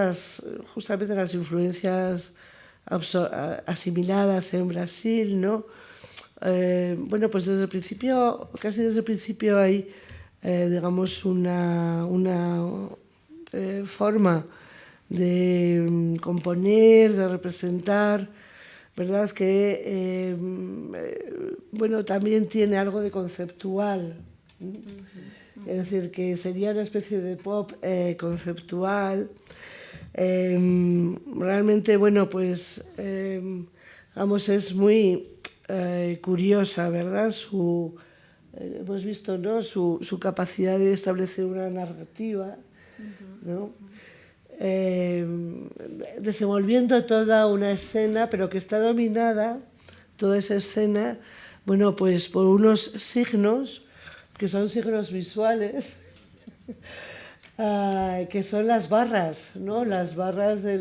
justamente las influencias asimiladas en Brasil, ¿no? Bueno, pues desde el principio, casi desde el principio hay, digamos, una forma de componer, de representar, ¿verdad? Que, bueno, también tiene algo de conceptual. Es decir, que sería una especie de pop conceptual. Realmente, bueno, pues, vamos, es muy curiosa, ¿verdad? Hemos visto, ¿no? Su capacidad de establecer una narrativa, ¿no? Desenvolviendo toda una escena, pero que está dominada, toda esa escena, bueno, pues por unos signos, que son signos visuales, que son las barras, ¿no? Las barras de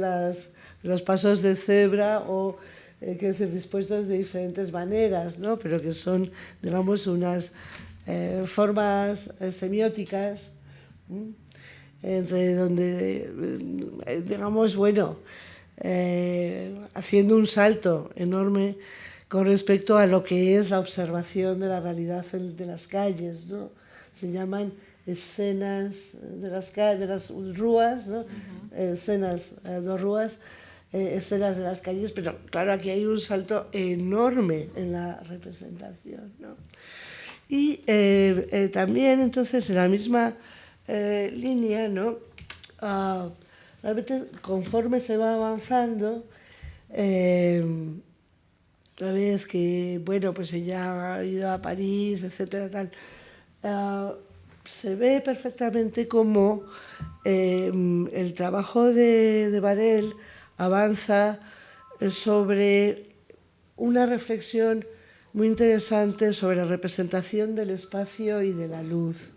los pasos de cebra o, quiero decir, dispuestos de diferentes maneras, ¿no? Pero que son, digamos, unas formas semióticas, entre donde, digamos, bueno, haciendo un salto enorme con respecto a lo que es la observación de la realidad de las calles, ¿no? Se llaman escenas de las rúas, ¿no? Escenas dos rúas, escenas de las calles, pero claro, aquí hay un salto enorme en la representación, ¿no? Y también, entonces, en la misma línea, ¿no? Realmente, conforme se va avanzando, una vez que, bueno, pues ella ha ido a París, etcétera, tal, se ve perfectamente cómo el trabajo de Varela avanza sobre una reflexión muy interesante sobre la representación del espacio y de la luz.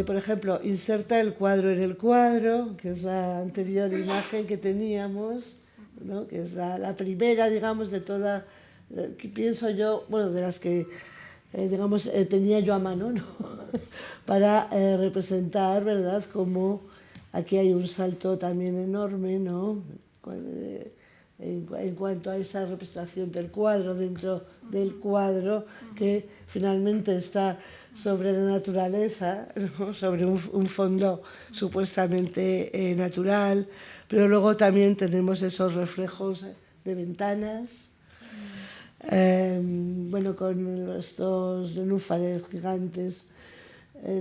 Por ejemplo, inserta el cuadro en el cuadro, que es la anterior imagen que teníamos, ¿no? Que es la primera, digamos, de toda, que pienso yo, bueno, de las que digamos, tenía yo a mano, ¿no? Para representar, ¿verdad?, como aquí hay un salto también enorme, ¿no?, en cuanto a esa representación del cuadro, dentro del cuadro, que finalmente está sobre la naturaleza, ¿no?, sobre un fondo supuestamente natural, pero luego también tenemos esos reflejos de ventanas, bueno, con estos nenúfares gigantes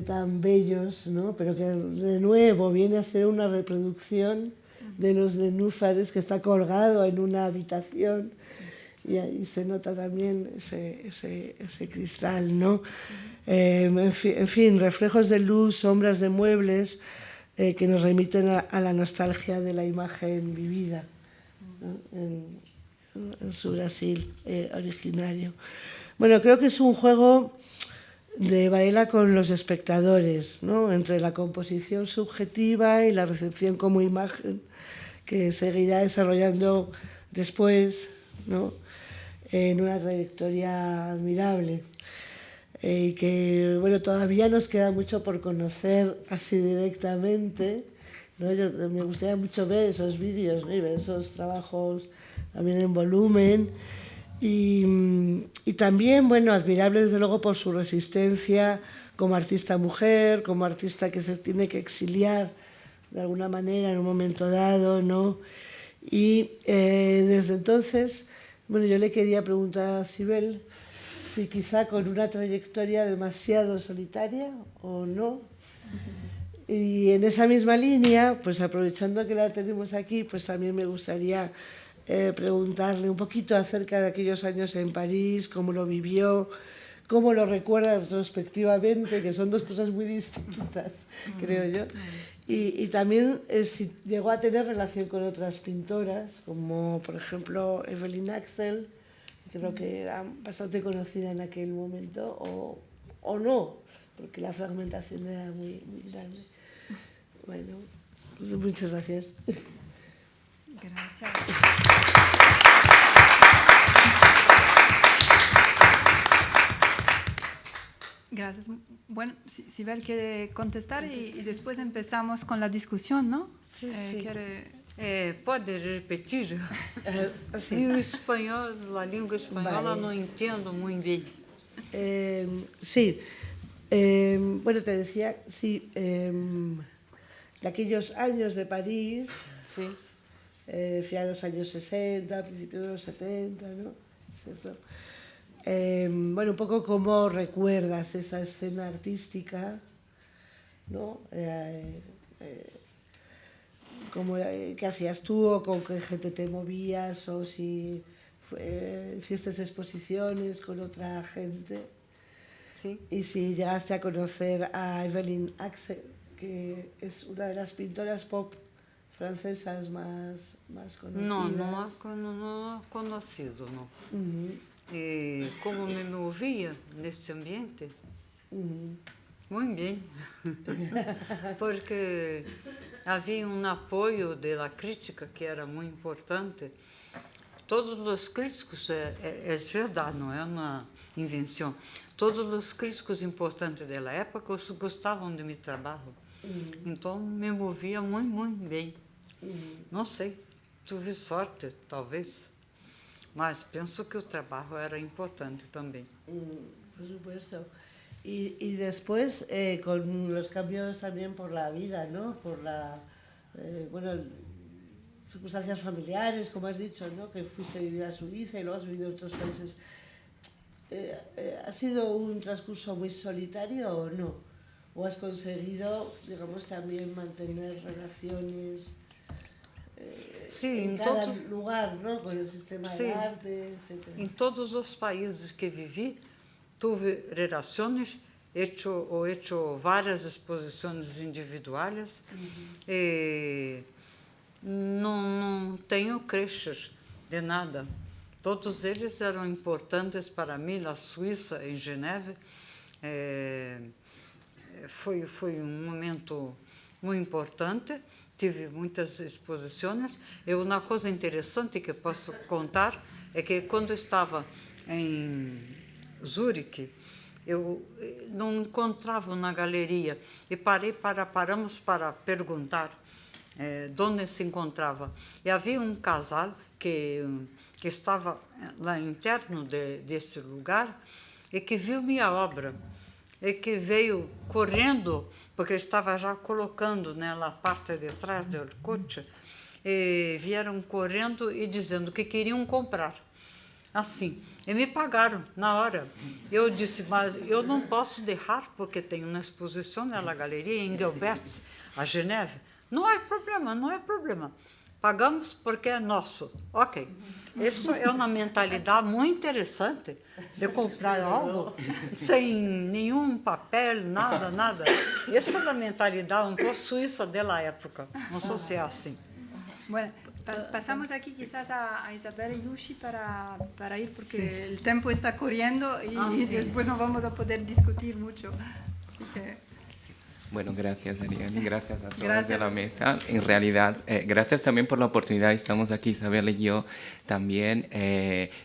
tan bellos, ¿no?, pero que de nuevo viene a ser una reproducción de los nenúfares que está colgado en una habitación, y ahí se nota también ese cristal, ¿no? En fin, reflejos de luz, sombras de muebles que nos remiten a la nostalgia de la imagen vivida, ¿no?, en su Brasil originario. Bueno, creo que es un juego de Varela con los espectadores, ¿no?, entre la composición subjetiva y la recepción como imagen, que seguirá desarrollando después, ¿no?, en una trayectoria admirable, y que, bueno, todavía nos queda mucho por conocer así directamente, ¿no? Me gustaría mucho ver esos vídeos, ¿no?, y ver esos trabajos también en volumen, y también, bueno, admirable desde luego por su resistencia como artista mujer, como artista que se tiene que exiliar de alguna manera en un momento dado, ¿no? Y desde entonces, bueno, yo le quería preguntar a Sibel si quizá con una trayectoria demasiado solitaria o no. Y en esa misma línea, pues aprovechando que la tenemos aquí, pues también me gustaría preguntarle un poquito acerca de aquellos años en París, cómo lo vivió, cómo lo recuerda retrospectivamente, que son dos cosas muy distintas, creo yo. Y también si llegó a tener relación con otras pintoras, como por ejemplo Evelyn Axel, que creo que era bastante conocida en aquel momento, o no, porque la fragmentación era muy, muy grande. Bueno, pues muchas gracias. Gracias. Gracias. Bueno, Sibel quiere contestar y después empezamos con la discusión, ¿no? Sí, sí. Quiere... Pode repetir? Sí. E o espanhol, a língua espanhola, Vale. não entendo muito bem. Sí. Bueno, te decía, sí, de aquellos años de París, Sí. finales de los años 60, principios de los 70, ¿no? Eso. Bueno, un poco cómo recuerdas esa escena artística, ¿no? ¿Qué hacías tú o con qué gente te movías o si hiciste exposiciones con otra gente? Sí. Y si llegaste a conocer a Evelyn Axel, que es una de las pintoras pop francesas más conocidas. Não conhecido, não. E como me movia neste ambiente? Muito bem, porque havia apoio da crítica que era muito importante. Todos os críticos, é verdade, não é uma invenção, todos os críticos importantes da época gostavam de meu trabalho. Então me movia muito, muito bem. Não sei, tive sorte, talvez, mas penso que o trabalho era importante também. Por supuesto. Y después, con los cambios también por la vida, ¿no? Por bueno, circunstancias familiares, como has dicho, ¿no? Que fuiste a vivir a Suiza y luego has vivido en otros países. ¿Ha sido un transcurso muy solitario o no? ¿O has conseguido, digamos, también mantener relaciones en cada lugar, ¿no? Con el sistema de arte, etc. Em todos os países que vivi, tive relações, hecho várias exposições individuais. Não tenho queixas de nada. Todos eles eram importantes para mim. A Suíça, em Geneve, foi momento muito importante. Tive muitas exposições. Uma coisa interessante que posso contar é que quando estava em Zurique, eu não encontrava na galeria e paramos para perguntar onde se encontrava. E havia um casal que estava lá interno desse lugar e que viu minha obra e que veio correndo, porque estava já colocando na parte de trás do coche, e vieram correndo e dizendo que queriam comprar. Assim, e me pagaram na hora. Eu disse, mas eu não posso deixar, porque tem uma exposição na galeria em Gilberts, a Geneve. Não é problema, não é problema. Pagamos porque é nosso. Ok. Isso é uma mentalidade muito interessante de comprar algo sem nenhum papel, nada, nada. Essa é a mentalidade um pouco suíça da época. Não sei se é assim. Bueno, pasamos aquí quizás a Isabel y Yushi para ir porque el tiempo está corriendo y después no vamos a poder discutir mucho. Así que... Bueno, gracias, Ariane, gracias a todos de la mesa. En realidad, gracias también por la oportunidad. Estamos aquí, Isabel y yo, también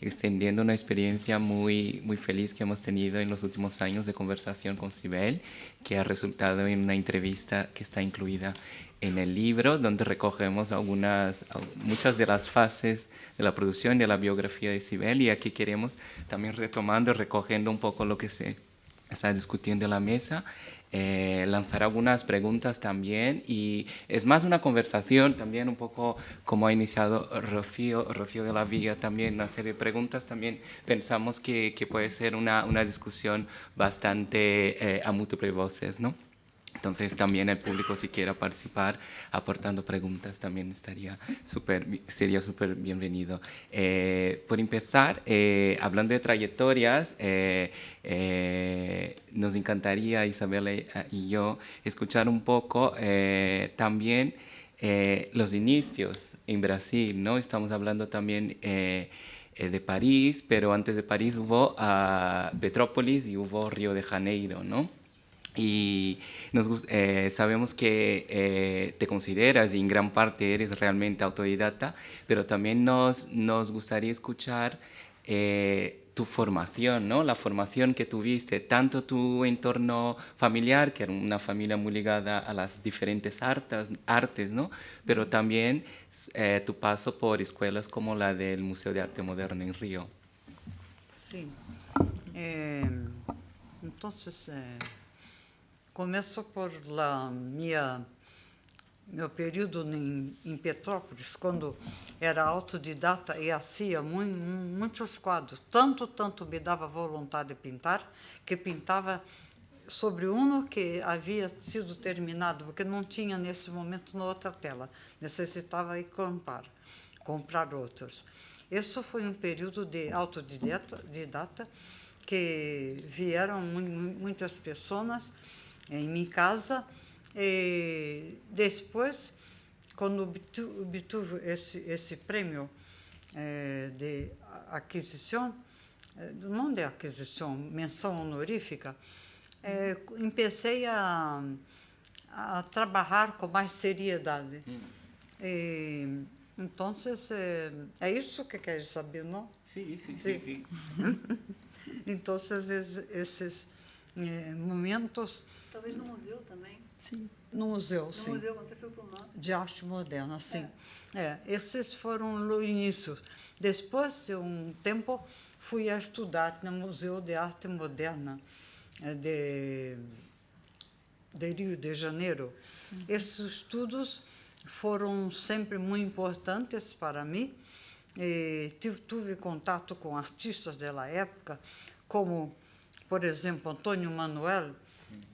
extendiendo una experiencia muy, muy feliz que hemos tenido en los últimos años de conversación con Sibel, que ha resultado en una entrevista que está incluida en el libro, donde recogemos muchas de las fases de la producción de la biografía de Sibel, y aquí queremos también retomando, recogiendo un poco lo que se está discutiendo en la mesa, lanzar algunas preguntas también, y es más una conversación también un poco como ha iniciado Rocío de la Villa, también una serie de preguntas. También pensamos que puede ser una discusión bastante a múltiples voces, ¿no? Entonces también el público, si quiera participar aportando preguntas, también sería súper bienvenido. Por empezar, hablando de trayectorias, nos encantaría, Isabel y yo, escuchar un poco también los inicios en Brasil, ¿no? Estamos hablando también de París, pero antes de París hubo Petrópolis y hubo Río de Janeiro, ¿no? Y sabemos que te consideras y en gran parte eres realmente autodidacta, pero también nos gustaría escuchar tu formación, ¿no? La formación que tuviste, tanto tu entorno familiar, que era una familia muy ligada a las diferentes artes, ¿no? Pero también tu paso por escuelas como la del Museo de Arte Moderno en Río. Sí. Entonces... Começo por meu período em Petrópolis, quando era autodidata e fazia muitos quadros. Tanto me dava vontade de pintar, que pintava sobre um que havia sido terminado, porque não tinha nesse momento na outra tela. Necessitava ir comprar outras. Esse foi um período de autodidata, que vieram muitas pessoas em minha casa, e depois, quando obtive esse prêmio de aquisição, não de aquisição, menção honorífica, comecei a trabalhar com mais seriedade. Então, é isso que quer saber, não? Sim. Então, esses momentos... Talvez no museu também. Sim. No museu, sim. No museu, quando você foi para o MAM. De arte moderna, sim. Esses foram o início. Depois de um tempo, fui a estudar no Museu de Arte Moderna de Rio de Janeiro. Esses estudos foram sempre muito importantes para mim. Tive contato com artistas da época, como, por exemplo, Antônio Manuel.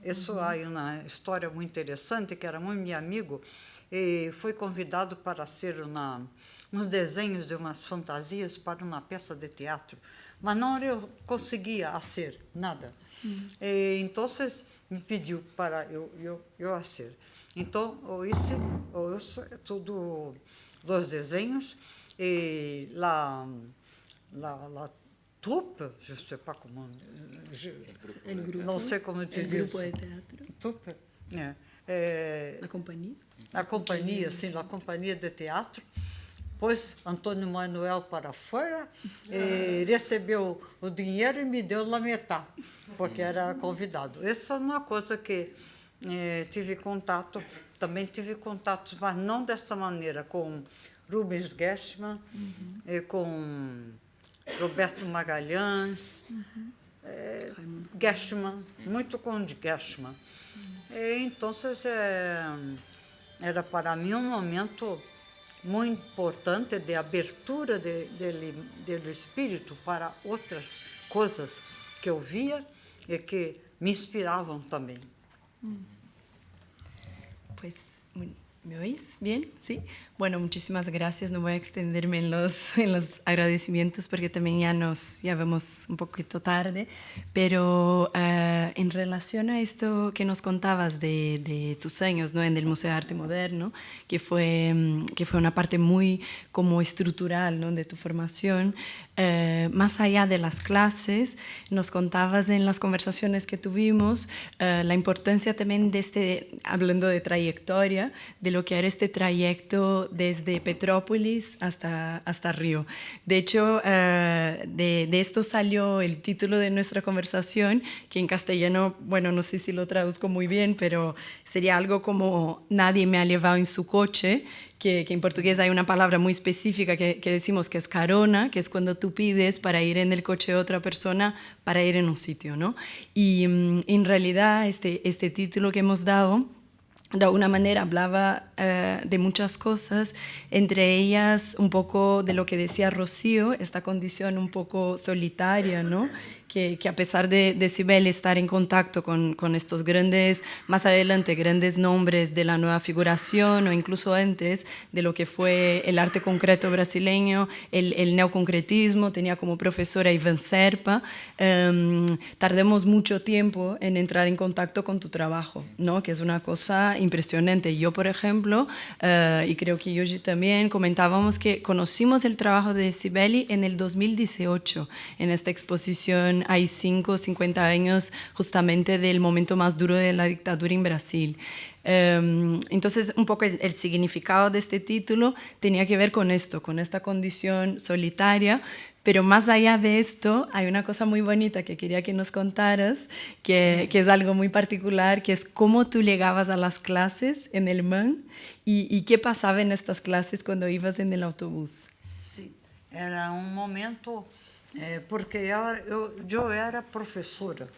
Isso há uma história muito interessante, que era muito meu amigo, e foi convidado para fazer uns desenhos de umas fantasias para uma peça de teatro, mas não eu conseguia fazer nada. Então, me pediu para eu fazer. Então, eu fiz tudo os desenhos, e la troupe, je ne sais pas comment, não sei como te diz. Grupo de teatro. Troupe, A companhia. a companhia, sim, a companhia de teatro, pôs Antônio Manuel para fora, recebeu o dinheiro e me deu na metade, porque era convidado. Essa é uma coisa que tive contato, também tive contatos, mas não dessa maneira, com Rubens Gershman, com Roberto Magalhães, Gershman, muito com Gershman. Então, era para mim um momento muito importante de abertura do espírito para outras coisas que eu via e que me inspiravam também. Pues, ¿me oís bien? Sí. Bueno, muchísimas gracias. No voy a extenderme en los agradecimientos porque también ya vamos un poquito tarde, pero en relación a esto que nos contabas de tus años, ¿no? En el Museo de Arte Moderno, que fue una parte muy como estructural, ¿no? De tu formación, más allá de las clases, nos contabas en las conversaciones que tuvimos la importancia también de hablando de trayectoria, de lo que era este trayecto desde Petrópolis hasta Río. De hecho, de esto salió el título de nuestra conversación, que en castellano, bueno, no sé si lo traduzco muy bien, pero sería algo como nadie me ha llevado en su coche, que en portugués hay una palabra muy específica que decimos que es carona, que es cuando tú pides para ir en el coche de otra persona para ir en un sitio, ¿no? Y en realidad este título que hemos dado, de alguna manera hablaba de muchas cosas, entre ellas un poco de lo que decía Rocío, esta condición un poco solitaria, ¿no? Que a pesar de Cibele estar en contacto con estos grandes, más adelante, grandes nombres de la nueva figuración o incluso antes de lo que fue el arte concreto brasileño, el neoconcretismo, tenía como profesora Iván Serpa, tardamos mucho tiempo en entrar en contacto con tu trabajo, ¿no? Que es una cosa impresionante. Yo, por ejemplo, y creo que Yoji también, comentábamos que conocimos el trabajo de Cibele en el 2018, en esta exposición hay 50 años justamente del momento más duro de la dictadura en Brasil. Entonces, un poco el significado de este título tenía que ver con esto, con esta condición solitaria, pero más allá de esto hay una cosa muy bonita que quería que nos contaras, que es algo muy particular, que es cómo tú llegabas a las clases en el MAN y qué pasaba en estas clases cuando ibas en el autobús. Sí, era un momento... porque eu era professora,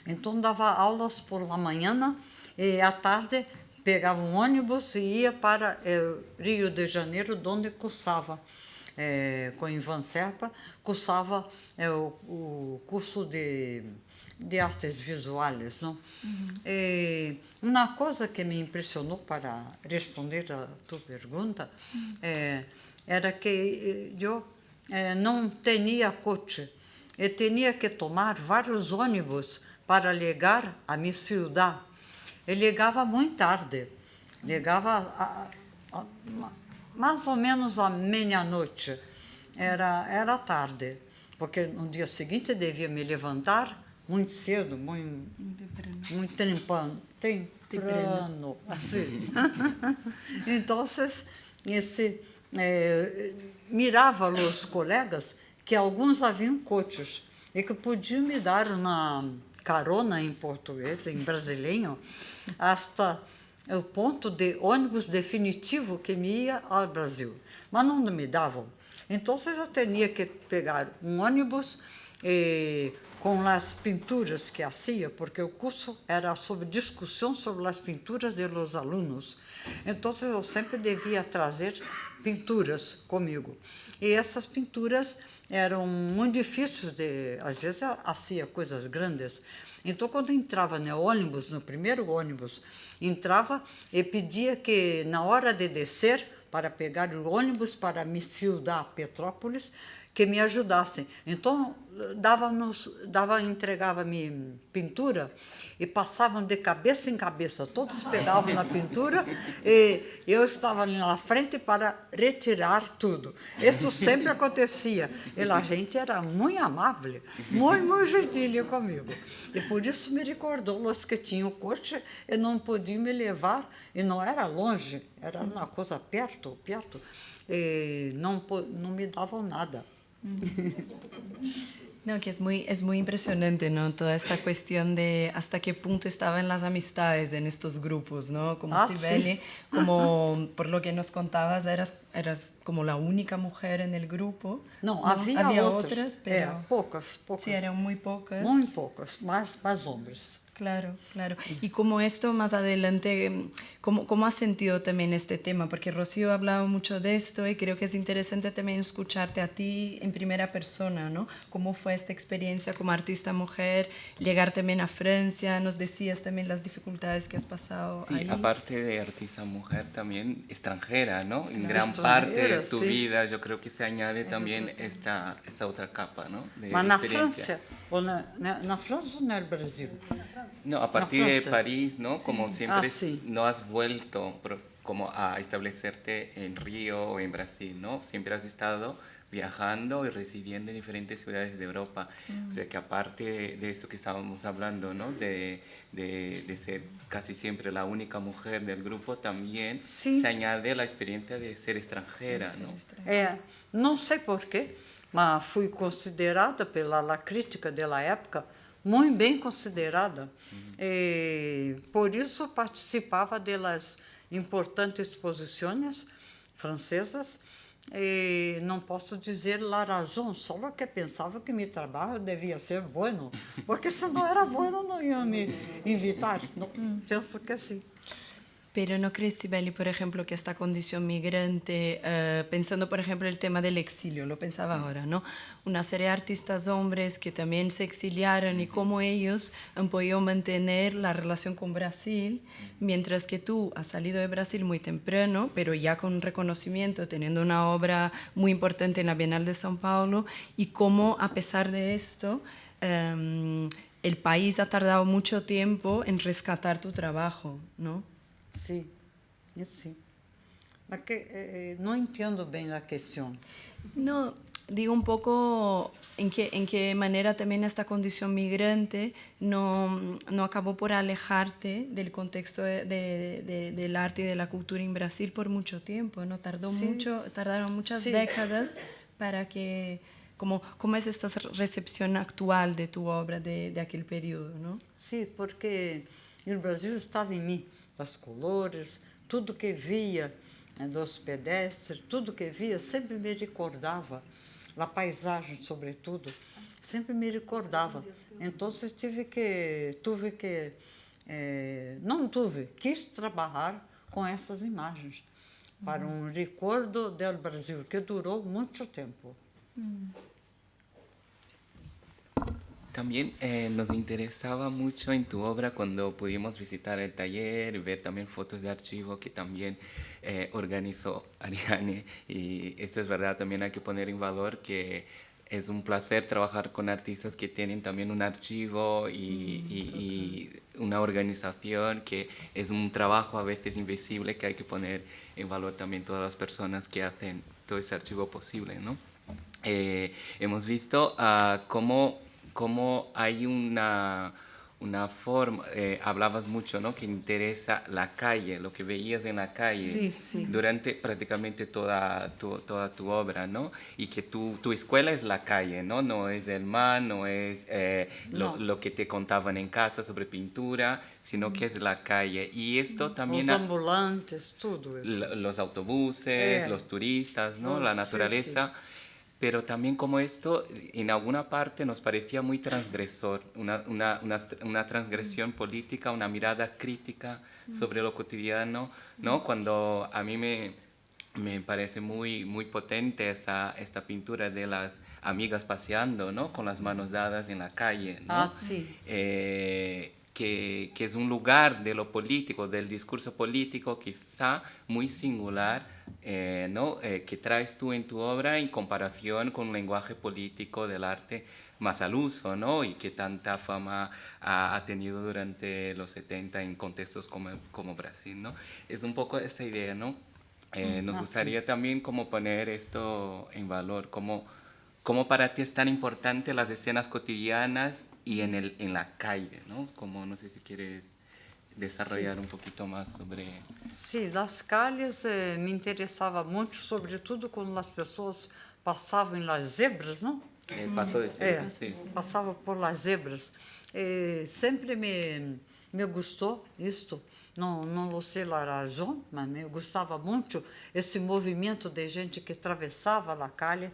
então dava aulas por la manhã e à tarde pegava um ônibus e ia para Rio de Janeiro, onde cursava, com Ivan Serpa, cursava o curso de artes visuais. Não? Uma coisa que me impressionou para responder a tua pergunta era que eu não tinha coche. Eu tinha que tomar vários ônibus para chegar a minha cidade. Eu chegava muito tarde, chegava mais ou menos à meia-noite. Era tarde, porque no dia seguinte devia me levantar muito cedo, muito temprano, assim. Então, mirava os colegas que alguns haviam coches e que podiam me dar uma carona em português, em brasileiro, hasta o ponto de ônibus definitivo que me ia ao Brasil. Mas não me davam. Então, eu tinha que pegar um ônibus com as pinturas que fazia, porque o curso era sobre discussão sobre as pinturas dos alunos. Então, eu sempre devia trazer pinturas comigo. E essas pinturas eram muito difíceis às vezes fazia coisas grandes. Então, quando entrava no ônibus, no primeiro ônibus, entrava e pedia que, na hora de descer, para pegar o ônibus para minha cidade, Petrópolis, que me ajudassem. Então, entregava-me pintura e passavam de cabeça em cabeça. Todos pegavam na pintura e eu estava ali na frente para retirar tudo. Isso sempre acontecia. E a gente era muito amável, muito gentil comigo. E por isso me recordou os que tinham coche e não podiam me levar. E não era longe, Era uma coisa perto, perto. E não me davam nada. No, que es muy impresionante, ¿no? Toda esta cuestión de hasta qué punto estaban las amistades en estos grupos, ¿no? Como Cibele, sí. como por lo que nos contabas, eras como la única mujer en el grupo. Não, ¿no? havia otras, pero... poucas. Sí, eran muy pocas. Muy poucas, mais hombres. Claro, claro. Y como esto más adelante, ¿cómo has sentido también este tema? Porque Rocío ha hablado mucho de esto y creo que es interesante también escucharte a ti en primera persona, ¿no? ¿Cómo fue esta experiencia como artista mujer? Llegar también a Francia, nos decías también las dificultades que has pasado sí, ahí. Aparte de artista mujer, también extranjera, ¿no? En gran Extranjera, parte de tu sí. vida, yo creo que se añade también esta otra capa, ¿no? De Mas na experiencia. França, ou na França ou no Brasil? No, a partir de Francia. París, ¿no? Como siempre, sí. no has vuelto como a establecerte en Río o en Brasil, ¿no? Siempre has estado viajando y residiendo en diferentes ciudades de Europa. O sea que aparte de eso que estábamos hablando, ¿no? De ser casi siempre la única mujer del grupo, también Sí. se añade la experiencia de ser extranjera, ¿no? Não sei porquê, mas fui considerada pela crítica da época muito bem considerada. Por isso participava das importantes exposições francesas. Não posso dizer a razão, só que pensava que meu trabalho devia ser bom, porque se não era bom não iam me invitar. Não, penso que sim. Pero ¿no crees, Cibele, por ejemplo, que esta condición migrante, pensando, por ejemplo, el tema del exilio, lo pensaba ahora, ¿no? Una serie de artistas hombres que también se exiliaron y cómo ellos han podido mantener la relación con Brasil, mientras que tú has salido de Brasil muy temprano, pero ya con un reconocimiento, teniendo una obra muy importante en la Bienal de São Paulo, y cómo, a pesar de esto, el país ha tardado mucho tiempo en rescatar tu trabajo, ¿no? Sim, isso sim. Mas não entendo bem a questão. No, digo un poco en qué manera también esta condición migrante no acabó por alejarte del contexto del arte y de la cultura en Brasil por mucho tiempo, ¿no? Tardaron muchas décadas para que... ¿Cómo es esta recepción actual de tu obra de aquel periodo, ¿no? Sim, porque o Brasil estava em mim. As colores, tudo que via dos pedestres, tudo que via sempre me recordava, a paisagem sobretudo, sempre me recordava. Então quis trabalhar com essas imagens para um recuerdo do Brasil que durou muito tempo. También nos interesaba mucho en tu obra cuando pudimos visitar el taller y ver también fotos de archivo que también organizó Ariane. Y esto es verdad, también hay que poner en valor que es un placer trabajar con artistas que tienen también un archivo y una organización, que es un trabajo a veces invisible que hay que poner en valor también todas las personas que hacen todo ese archivo posible, ¿no? Hemos visto cómo hay una forma, hablabas mucho, ¿no? Que interesa la calle, lo que veías en la calle durante prácticamente toda tu obra, ¿no? Y que tu escuela es la calle, ¿no? No es el mar, no es lo que te contaban en casa sobre pintura, sino que es la calle. Y esto también... Los ambulantes, todo eso. Los autobuses, los turistas, ¿no? La naturaleza. Pero también como esto, en alguna parte nos parecía muy transgresor, una transgresión política, una mirada crítica sobre lo cotidiano, ¿no? Cuando a mí me parece muy potente esta pintura de las amigas paseando, ¿no? Con las manos dadas en la calle, ¿no? Ah, sí. Que es un lugar de lo político, del discurso político quizá muy singular, ¿no? Que traes tú en tu obra en comparación con un lenguaje político del arte más al uso, ¿no? Y que tanta fama ha tenido durante los 70 en contextos como Brasil, ¿no? Es un poco esta idea, ¿no? Nos gustaría también como poner esto en valor, como para ti es tan importante las escenas cotidianas y en la calle, ¿no? Como, no sé si quieres desarrollar un poquito más sobre... Sim, das calles me interessava muito, sobretudo quando as pessoas passavam em las zebras, não? El paso de cebra, sí. Passava por las zebras. Sempre me gostou isto. Não sei a razão, mas me gostava muito esse movimento de gente que atravessava a calle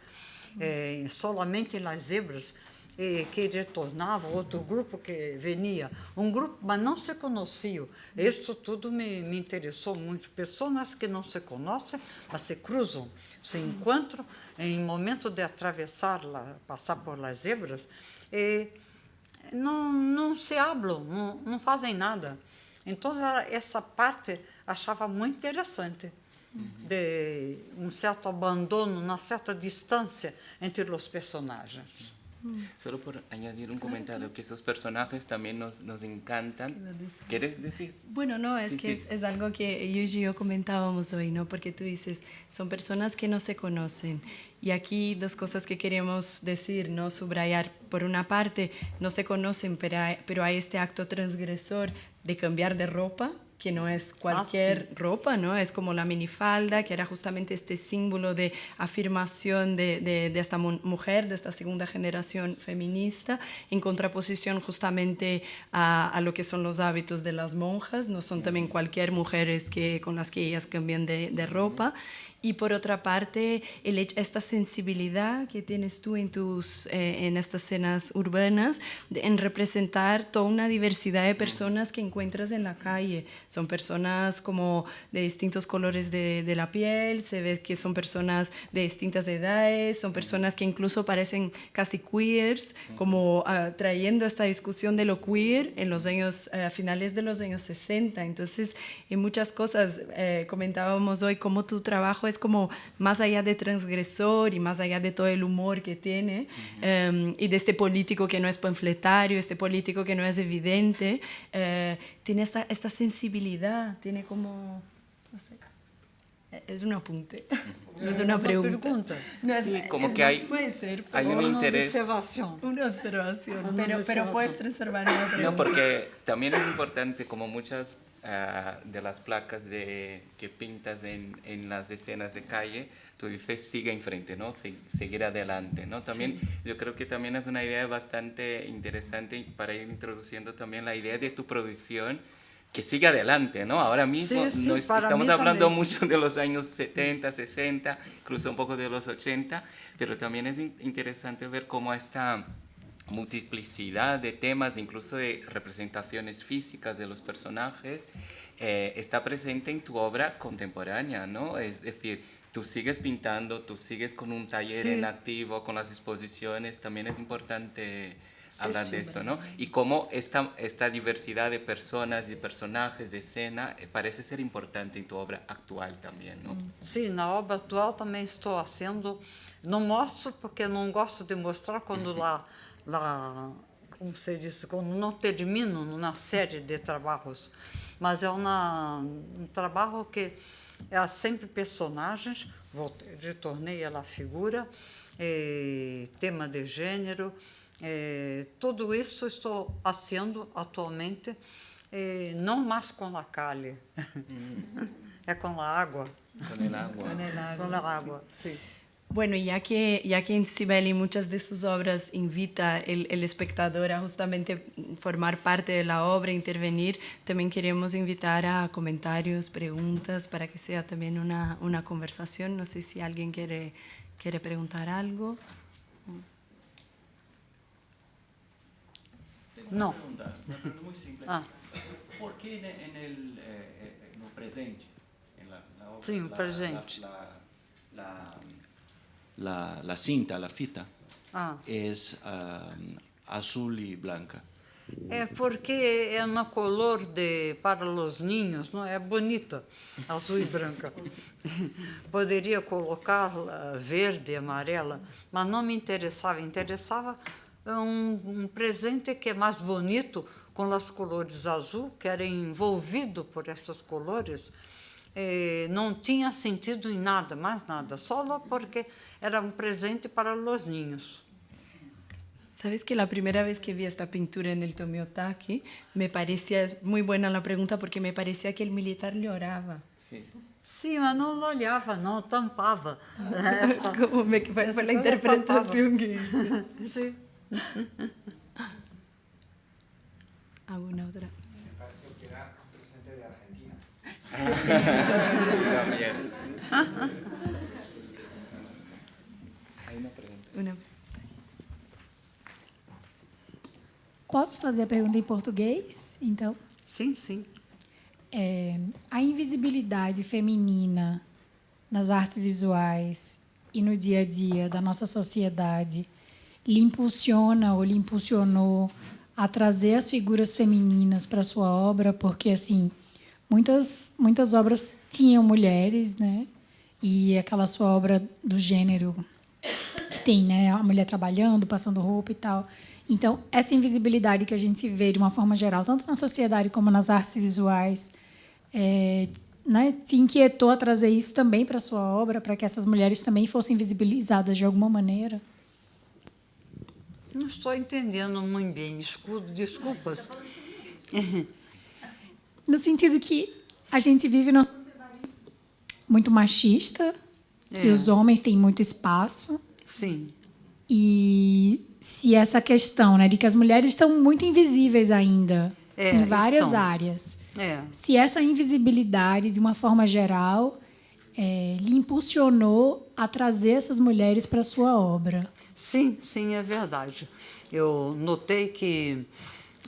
solamente nas zebras e que retornava, outro grupo que venia, um grupo, mas não se conheciam. Isso tudo me interessou muito. Pessoas que não se conhecem, mas se cruzam, se encontram em momento de atravessar, passar por las zebras, e não se hablam, não fazem nada. Então, essa parte achava muito interessante, de um certo abandono, uma certa distância entre os personagens. Solo por añadir un comentario, que esos personajes también nos encantan. ¿Quieres decir? Bueno, no, es Sí, que sí. es algo que Yuji y yo comentábamos hoy, ¿no? Porque tú dices, son personas que no se conocen. Y aquí dos cosas que queremos decir, ¿no? Subrayar. Por una parte, no se conocen, pero hay este acto transgresor de cambiar de ropa, que no es cualquier ropa, ¿no? Es como la minifalda, que era justamente este símbolo de afirmación de esta mujer, de esta segunda generación feminista, en contraposición justamente a lo que son los hábitos de las monjas, no son también cualquier mujeres con las que ellas cambian de ropa. Y por otra parte, esta sensibilidad que tienes tú en estas escenas urbanas, en representar toda una diversidad de personas que encuentras en la calle. Son personas como de distintos colores de la piel, se ve que son personas de distintas edades, son personas que incluso parecen casi queers, como trayendo esta discusión de lo queer en los años, finales de los años 60. Entonces, en muchas cosas comentábamos hoy cómo tu trabajo es como más allá de transgresor y más allá de todo el humor que tiene y de este político que no es panfletario, este político que no es evidente, tiene esta sensibilidad, tiene como, no sé, es un apunte, no es una pregunta. No, Sí, como que hay, puede ser, hay un interés. Una observación, pero puedes transformar en una pregunta. No, porque también es importante, como muchas de las placas que pintas en las escenas de calle, tú dices sigue enfrente, ¿no? Seguir adelante, ¿no? También yo creo que también es una idea bastante interesante para ir introduciendo también la idea de tu producción que sigue adelante, ¿no? Ahora mismo estamos hablando mucho de los años 70, 60, incluso un poco de los 80, pero también es interesante ver cómo esta multiplicidad de temas, incluso de representaciones físicas de los personajes, está presente en tu obra contemporánea, ¿no? Es decir, tú sigues pintando, tú sigues con un taller en activo, con las exposiciones, también es importante hablar de eso, ¿no? Y cómo esta diversidad de personas, de personajes, de escena, parece ser importante en tu obra actual también, ¿no? Sim, na obra atual também estou fazendo. Não mostro porque não gosto de mostrar quando como se diz, quando não termino na série de trabalhos. Mas é um trabalho que é sempre personagens, retornei à figura, tema de gênero, tudo isso estou fazendo atualmente, não mais com a calle, é com a água. Con el agua. Con la agua, sí. Bueno, ya que en Cibele muchas de sus obras invita el espectador a justamente formar parte de la obra, intervenir, también queremos invitar a comentarios, preguntas, para que sea también una conversación. No sé si alguien quiere preguntar algo. No. Una pregunta muy simple. ¿Por qué en el presente, en la obra, sí, presente, la cinta, la fita, es azul y blanca? É porque é no color para os ninhos, não é bonita, azul e branca. Poderia colocar verde, amarela, mas não me interessava. Interessava um presente que é mais bonito, com as cores azul, que era envolvido por essas cores. Não tinha sentido em nada, mais nada, só porque era um presente para os ninhos. Sabes que la primera vez que vi esta pintura en el Tomiotaki, me parecía, es muy buena la pregunta, porque me parecía que el militar lloraba. Sim, mas não olhava, não, tampava. Como fue la interpretación que hice. Sim. ¿Alguna otra? Me pareció que era un presente de Argentina. También. Hay una pregunta. Una. Posso fazer a pergunta em português, então? Sim, sim. A invisibilidade feminina nas artes visuais e no dia a dia da nossa sociedade lhe impulsiona ou lhe impulsionou a trazer as figuras femininas para a sua obra? Porque, assim, muitas obras tinham mulheres, né? E aquela sua obra do gênero que tem, né? A mulher trabalhando, passando roupa e tal. Então, essa invisibilidade que a gente vê de uma forma geral, tanto na sociedade como nas artes visuais, né, te inquietou a trazer isso também para a sua obra, para que essas mulheres também fossem visibilizadas de alguma maneira? Não estou entendendo muito bem, desculpas. No sentido que a gente vive numa sociedade muito machista, que os homens têm muito espaço. Sim. E se essa questão, né, de que as mulheres estão muito invisíveis ainda em várias áreas, se essa invisibilidade, de uma forma geral, lhe impulsionou a trazer essas mulheres para a sua obra. Sim, sim, é verdade. Eu notei que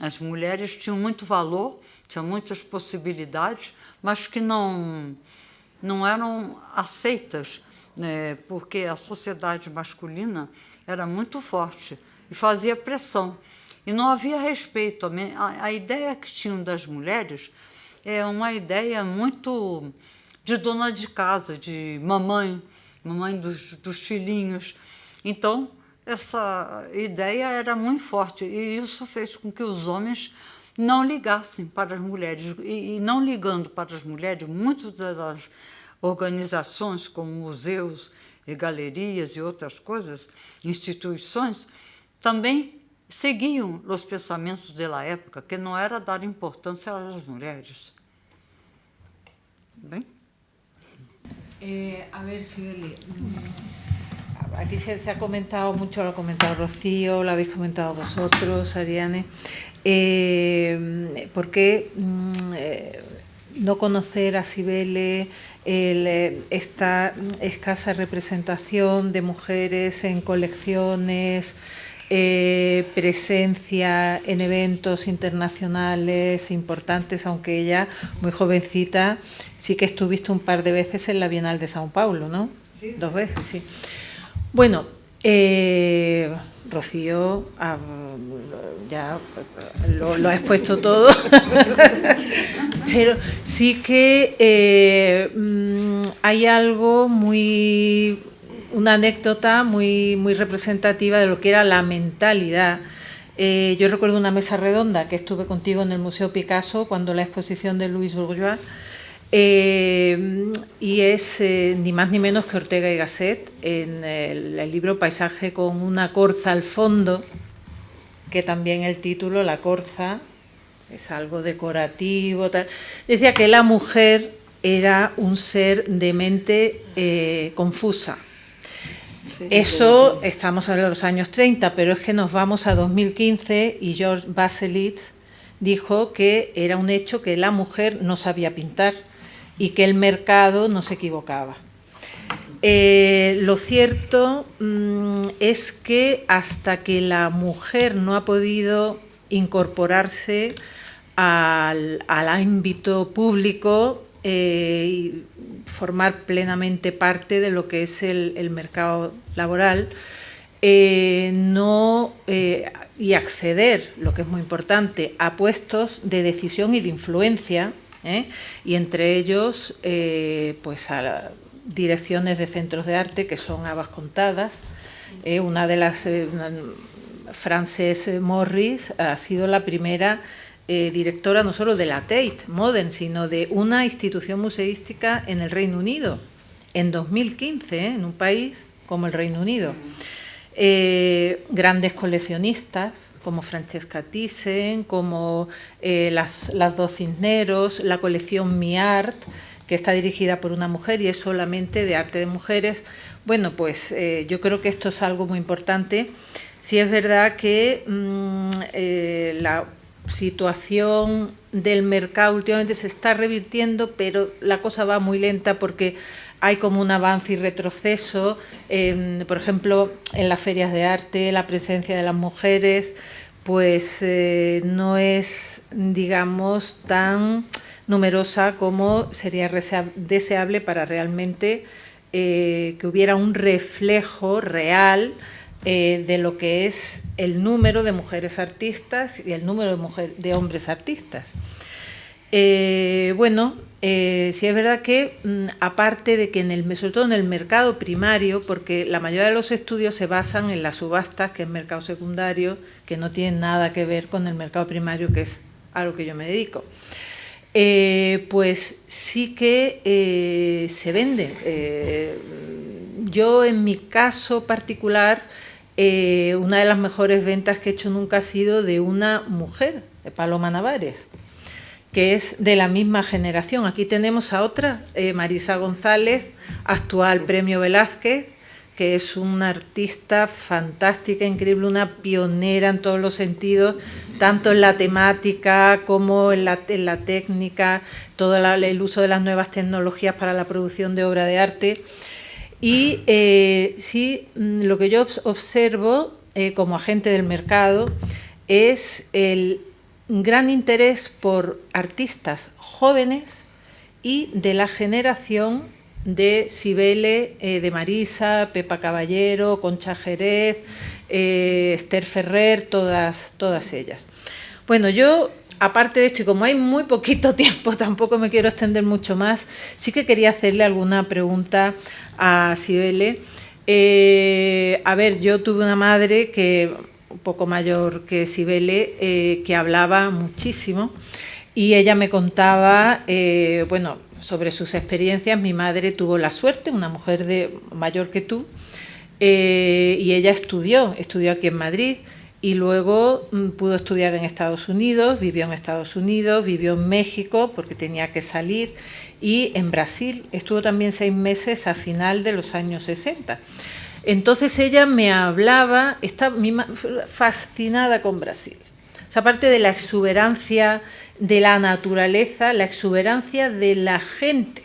as mulheres tinham muito valor, tinham muitas possibilidades, mas que não eram aceitas, né, porque a sociedade masculina era muito forte e fazia pressão. E não havia respeito. A ideia que tinham das mulheres é uma ideia muito de dona de casa, de mamãe dos filhinhos. Então, essa ideia era muito forte e isso fez com que os homens não ligassem para as mulheres. E não ligando para as mulheres, muitas das organizações, como museus e galerias e outras coisas, instituições, também seguiam os pensamentos da época, que não era dar importância às mulheres. ¿Ven? A ver, Sibeli, aquí se ha comentado mucho, lo ha comentado Rocío, lo habéis comentado vosotros, Ariane. ¿Por qué no conocer a Sibeli esta escasa representación de mujeres en colecciones, presencia en eventos internacionales importantes, aunque ella, muy jovencita, sí que estuviste un par de veces en la Bienal de São Paulo, ¿no? Sí. 2 veces, sí. Bueno, Rocío ya lo ha expuesto todo, pero sí que hay algo una anécdota muy representativa de lo que era la mentalidad. Yo recuerdo una mesa redonda que estuve contigo en el Museo Picasso cuando la exposición de Louis Bourgeois, y es ni más ni menos que Ortega y Gasset en el libro Paisaje con una corza al fondo, que también el título, la corza, es algo decorativo, tal. Decía que la mujer era un ser de mente confusa. Eso, estamos en los años 30, pero es que nos vamos a 2015 y George Baselitz dijo que era un hecho que la mujer no sabía pintar y que el mercado no se equivocaba. Lo cierto es que hasta que la mujer no ha podido incorporarse al ámbito público y formar plenamente parte de lo que es el mercado laboral, y acceder, lo que es muy importante, a puestos de decisión y de influencia, y entre ellos pues a direcciones de centros de arte que son habas contadas. Una de las, Frances Morris, ha sido la primera directora no solo de la Tate Modern, sino de una institución museística en el Reino Unido, en 2015, en un país como el Reino Unido. grandes coleccionistas como Francesca Thyssen, como las dos Cisneros, la colección Mi Art, que está dirigida por una mujer y es solamente de arte de mujeres. Bueno, pues yo creo que esto es algo muy importante. Sí es verdad que la situación del mercado últimamente se está revirtiendo, pero la cosa va muy lenta porque hay como un avance y retroceso. Por ejemplo, en las ferias de arte, la presencia de las mujeres pues no es, digamos, tan numerosa como sería deseable para realmente que hubiera un reflejo real de lo que es el número de mujeres artistas y el número de hombres artistas. Bueno, sí es verdad que aparte de que sobre todo en el mercado primario, porque la mayoría de los estudios se basan en las subastas, que es mercado secundario, que no tienen nada que ver con el mercado primario, que es a lo que yo me dedico. Pues sí que se vende. Yo, en mi caso particular, una de las mejores ventas que he hecho nunca ha sido de una mujer, de Paloma Navares, que es de la misma generación. Aquí tenemos a otra, Marisa González, actual Premio Velázquez, que es una artista fantástica, increíble, una pionera en todos los sentidos, tanto en la temática como en la técnica, todo el uso de las nuevas tecnologías para la producción de obra de arte. Y sí, lo que yo observo como agente del mercado es el gran interés por artistas jóvenes y de la generación de Cibele, de Marisa, Pepa Caballero, Concha Jerez, Esther Ferrer, todas ellas. Bueno, yo, aparte de esto, y como hay muy poquito tiempo, tampoco me quiero extender mucho más, sí que quería hacerle alguna pregunta a Cibele. A ver, yo tuve una madre que un poco mayor que Cibele, que hablaba muchísimo, y ella me contaba, bueno, sobre sus experiencias. Mi madre tuvo la suerte, una mujer mayor que tú, y ella estudió aquí en Madrid, y luego pudo estudiar en Estados Unidos, vivió en Estados Unidos, vivió en México porque tenía que salir, y en Brasil estuvo también 6 meses a final de los años 60. Entonces ella me hablaba, está fascinada con Brasil. O sea, aparte de la exuberancia de la naturaleza, la exuberancia de la gente.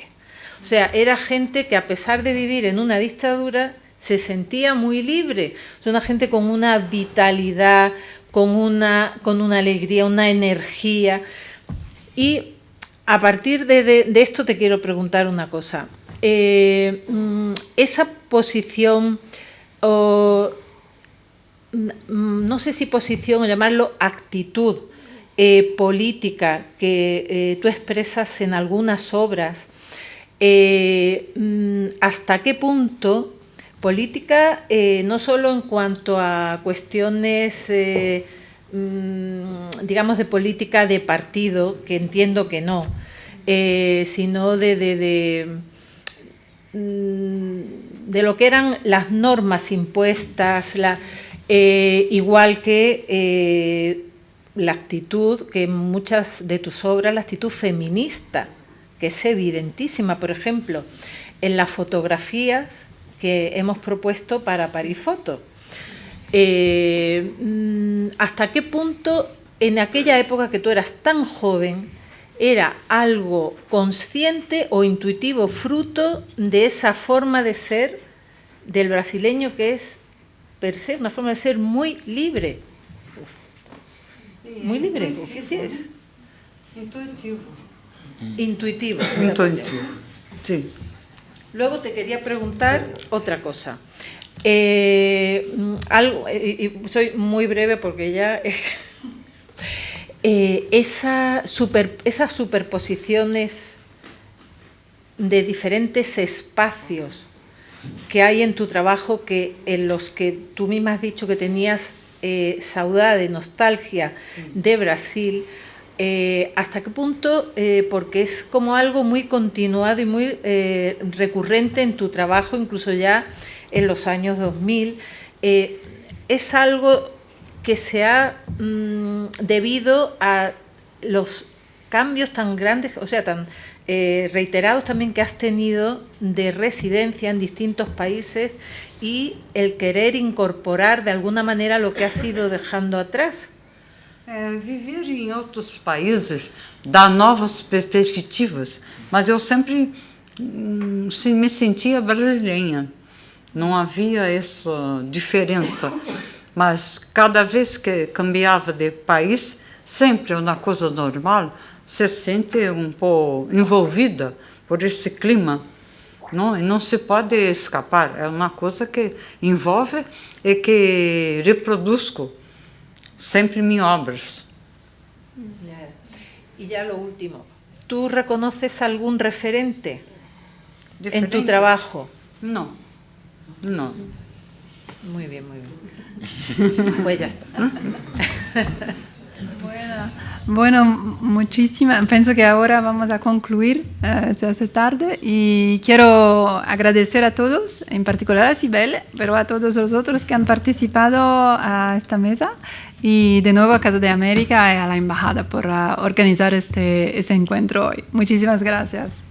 O sea, era gente que, a pesar de vivir en una dictadura, se sentía muy libre. Es una gente con una vitalidad, con una alegría, una energía. Y a partir de esto te quiero preguntar una cosa. Esa posición, no sé si posición o llamarlo actitud política que tú expresas en algunas obras, ¿hasta qué punto política, no solo en cuanto a cuestiones, digamos, de política de partido, que entiendo que no, sino de lo que eran las normas impuestas, igual que la actitud, que en muchas de tus obras, la actitud feminista, que es evidentísima, por ejemplo, en las fotografías que hemos propuesto para Parifoto. ¿Hasta qué punto, en aquella época que tú eras tan joven, era algo consciente o intuitivo, fruto de esa forma de ser del brasileño, que es per se una forma de ser muy libre? Muy libre, sí, sí es. Intuitivo. Intuitivo. Intuitivo, sí. Luego te quería preguntar otra cosa. Soy muy breve porque ya... esas superposiciones de diferentes espacios que hay en tu trabajo, en los que tú misma has dicho que tenías saudade, nostalgia de Brasil, ¿hasta qué punto? Porque es como algo muy continuado y muy recurrente en tu trabajo, incluso ya en los años 2000, es algo que se ha debido a los cambios tan grandes, o sea, tan reiterados también que has tenido de residencia en distintos países y el querer incorporar de alguna manera lo que has ido dejando atrás. Viver em outros países dá novas perspectivas, mas eu sempre me sentia brasileira. Não havia essa diferença. Mas cada vez que cambiava de país, sempre uma coisa normal, se sente pouco envolvida por esse clima. Não? E não se pode escapar. É uma coisa que envolve e que reproduzco sempre en mis obras. Y ya lo último, ¿tú reconoces algún referente en tu trabajo? No. Muy bien, muy bien. Pues ya está. Bueno, muchísimas. Pienso que ahora vamos a concluir, se hace tarde, y quiero agradecer a todos, en particular a Sibel, pero a todos los otros que han participado a esta mesa, y de nuevo a Casa de América y a la Embajada por organizar este encuentro hoy. Muchísimas gracias.